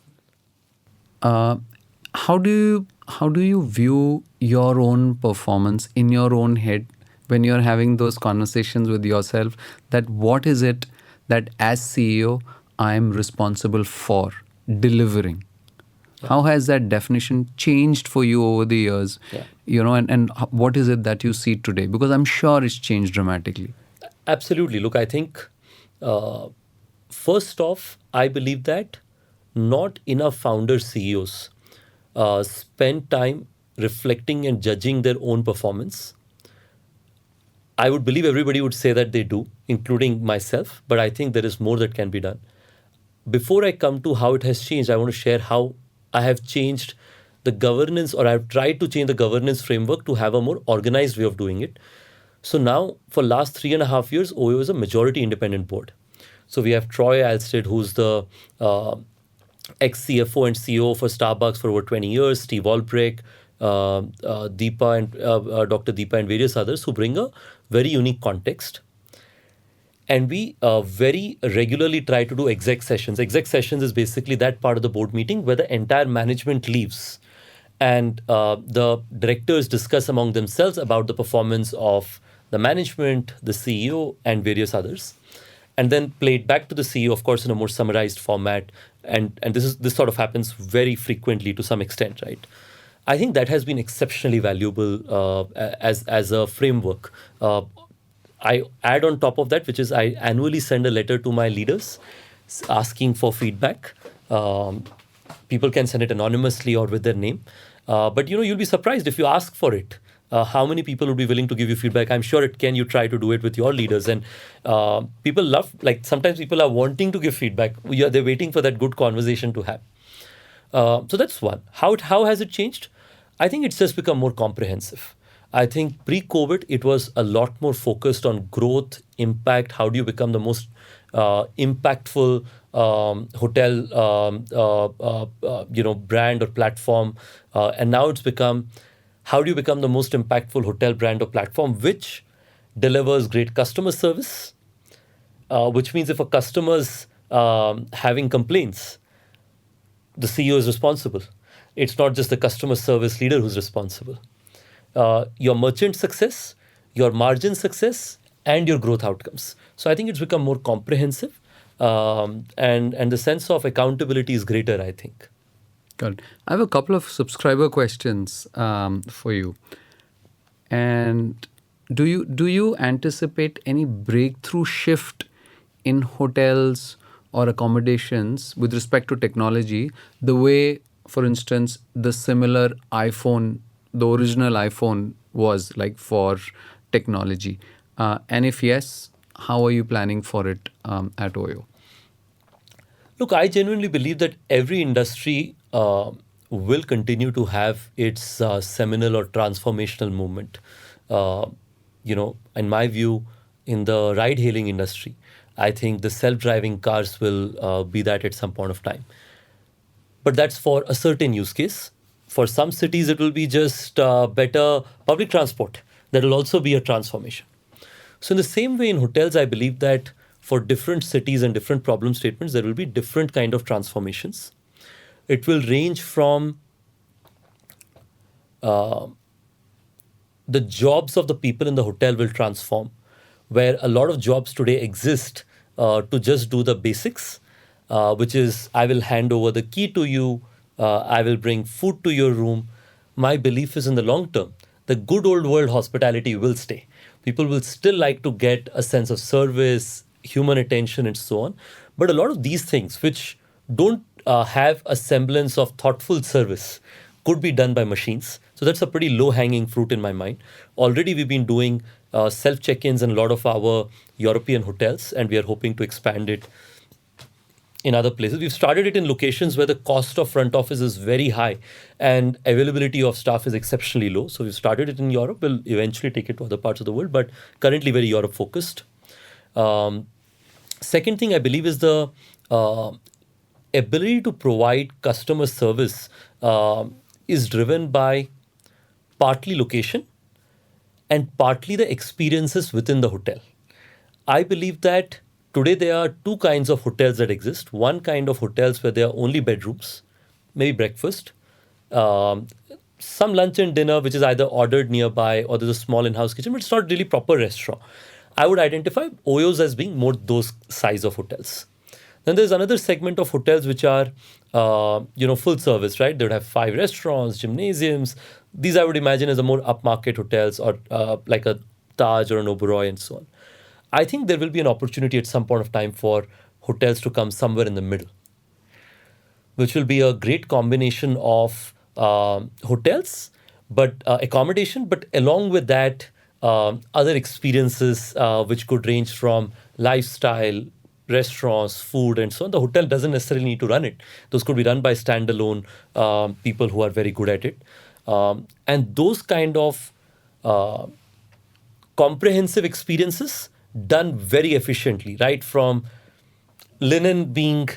How do you view your own performance in your own head when you're having those conversations with yourself? That what is it that as CEO I am responsible for delivering? Yeah. How has that definition changed for you over the years? Yeah. And what is it that you see today? Because I'm sure it's changed dramatically. Absolutely. Look, I think first off, I believe that not enough founders, CEOs spend time reflecting and judging their own performance. I would believe everybody would say that they do, including myself, but I think there is more that can be done. Before I come to how it has changed, I want to share how I have changed the governance, or I've tried to change the governance framework to have a more organized way of doing it. So now, for last 3.5 years, OYO is a majority independent board. So we have Troy Alstead, who's the ex-CFO and CEO for Starbucks for over 20 years, Steve Albrecht, Deepa and Dr. Deepa and various others who bring a very unique context. And we very regularly try to do exec sessions. Exec sessions is basically that part of the board meeting where the entire management leaves and the directors discuss among themselves about the performance of the management, the CEO, and various others. And then play it back to the CEO, of course, in a more summarized format. And this sort of happens very frequently to some extent, right? I think that has been exceptionally valuable as a framework. I add on top of that, which is I annually send a letter to my leaders asking for feedback. People can send it anonymously or with their name. But you'll be surprised if you ask for it. How many people would be willing to give you feedback? I'm sure you try to do it with your leaders. And people love, sometimes people are wanting to give feedback. They're waiting for that good conversation to have. So that's one. How has it changed? I think it's just become more comprehensive. I think pre-COVID, it was a lot more focused on growth, impact. How do you become the most impactful hotel, brand or platform? And now it's become, how do you become the most impactful hotel brand or platform which delivers great customer service? Which means if a customer's having complaints, the CEO is responsible. It's not just the customer service leader who's responsible. Your merchant success, your margin success, and your growth outcomes. So I think it's become more comprehensive, and the sense of accountability is greater, I think. Good. I have a couple of subscriber questions for you. And do you anticipate any breakthrough shift in hotels or accommodations with respect to technology, the way, for instance, the similar iPhone, the original iPhone was like for technology? And if yes, how are you planning for it at OYO? Look, I genuinely believe that every industry will continue to have its seminal or transformational movement. In my view, in the ride-hailing industry, I think the self-driving cars will be that at some point of time. But that's for a certain use case. For some cities, it will be just better public transport. That will also be a transformation. So in the same way in hotels, I believe that for different cities and different problem statements, there will be different kind of transformations. It will range from the jobs of the people in the hotel will transform, where a lot of jobs today exist to just do the basics, which is I will hand over the key to you, I will bring food to your room. My belief is in the long term, the good old world hospitality will stay. People will still like to get a sense of service, human attention, and so on. But a lot of these things, which don't have a semblance of thoughtful service, could be done by machines. So that's a pretty low hanging fruit in my mind. Already, we've been doing self check ins in a lot of our European hotels, and we are hoping to expand it in other places. We've started it in locations where the cost of front office is very high and availability of staff is exceptionally low. So we've started it in Europe. We'll eventually take it to other parts of the world, but currently very Europe focused. Second thing I believe is the ability to provide customer service is driven by partly location and partly the experiences within the hotel. I believe that today there are two kinds of hotels that exist. One kind of hotels where there are only bedrooms, maybe breakfast, some lunch and dinner, which is either ordered nearby or there's a small in-house kitchen, but it's not really proper restaurant. I would identify OYOs as being more those size of hotels. Then there's another segment of hotels which are, full service, right? They would have 5 restaurants, gymnasiums. These I would imagine as a more upmarket hotels or like a Taj or an Oberoi and so on. I think there will be an opportunity at some point of time for hotels to come somewhere in the middle, which will be a great combination of hotels, but accommodation, but along with that, other experiences which could range from lifestyle, restaurants, food, and so on. The hotel doesn't necessarily need to run it. Those could be run by standalone people who are very good at it. And those kind of comprehensive experiences done very efficiently, right? From linen being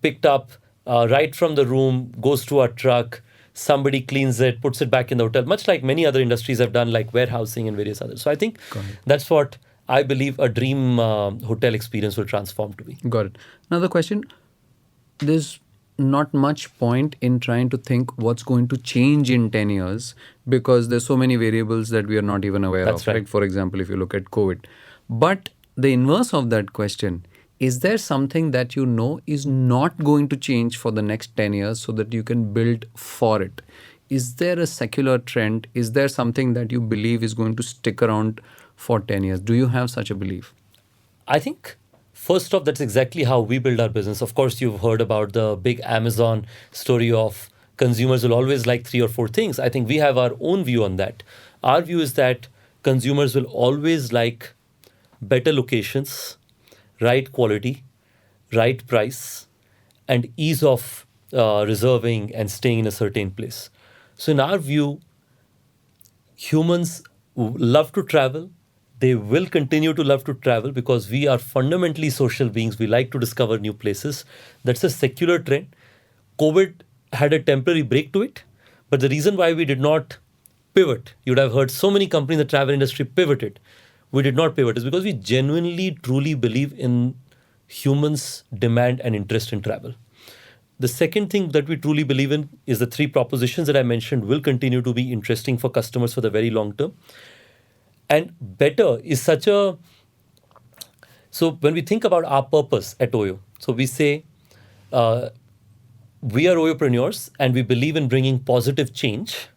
picked up right from the room, goes to a truck, somebody cleans it, puts it back in the hotel, much like many other industries have done, like warehousing and various others. So I think that's what I believe a dream hotel experience will transform to be. Got it. Another question. There's not much point in trying to think what's going to change in 10 years because there's so many variables that we are not even aware That's of. right. Like, for example, if you look at COVID. But the inverse of that question, is there something that you know is not going to change for the next 10 years so that you can build for it? Is there a secular trend? Is there something that you believe is going to stick around for 10 years? Do you have such a belief? I think, first off, that's exactly how we build our business. Of course, you've heard about the big Amazon story of consumers will always like 3 or 4 things. I think we have our own view on that. Our view is that consumers will always like better locations, right quality, right price, and ease of reserving and staying in a certain place. So, in our view, humans love to travel. They will continue to love to travel because we are fundamentally social beings. We like to discover new places. That's a secular trend. COVID had a temporary break to it, but the reason why we did not pivot, you would have heard so many companies in the travel industry pivoted. We did not pivot is because we genuinely, truly believe in humans' demand and interest in travel. The second thing that we truly believe in is the 3 propositions that I mentioned will continue to be interesting for customers for the very long term. And better is such a... So when we think about our purpose at OYO, so we say we are OYOpreneurs and we believe in bringing positive change.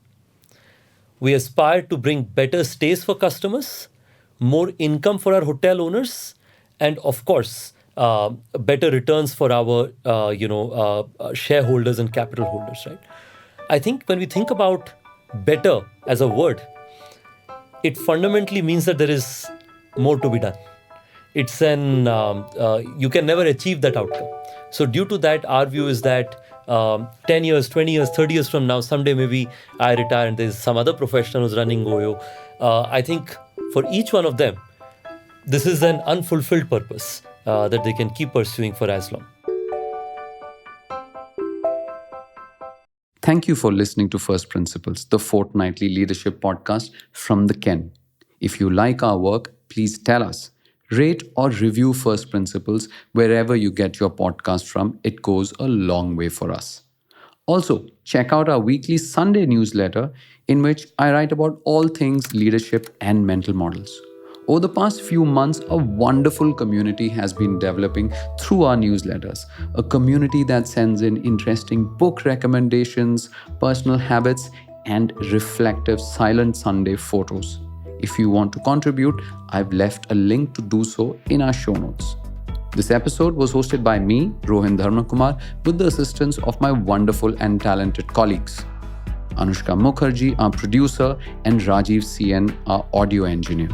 We aspire to bring better stays for customers, more income for our hotel owners, and of course, better returns for our shareholders and capital holders, right? I think when we think about better as a word, it fundamentally means that there is more to be done. It's you can never achieve that outcome. So due to that, our view is that 10 years, 20 years, 30 years from now, someday maybe I retire and there's some other professional who's running OYO. I think for each one of them, this is an unfulfilled purpose that they can keep pursuing for as long. Thank you for listening to First Principles, the fortnightly leadership podcast from the Ken. If you like our work, please tell us. Rate or review First Principles wherever you get your podcast from. It goes a long way for us. Also, check out our weekly Sunday newsletter in which I write about all things leadership and mental models. Over the past few months, a wonderful community has been developing through our newsletters. A community that sends in interesting book recommendations, personal habits, and reflective Silent Sunday photos. If you want to contribute, I've left a link to do so in our show notes. This episode was hosted by me, Rohin Dharmakumar, with the assistance of my wonderful and talented colleagues. Anushka Mukherjee, our producer, and Rajiv CN, our audio engineer.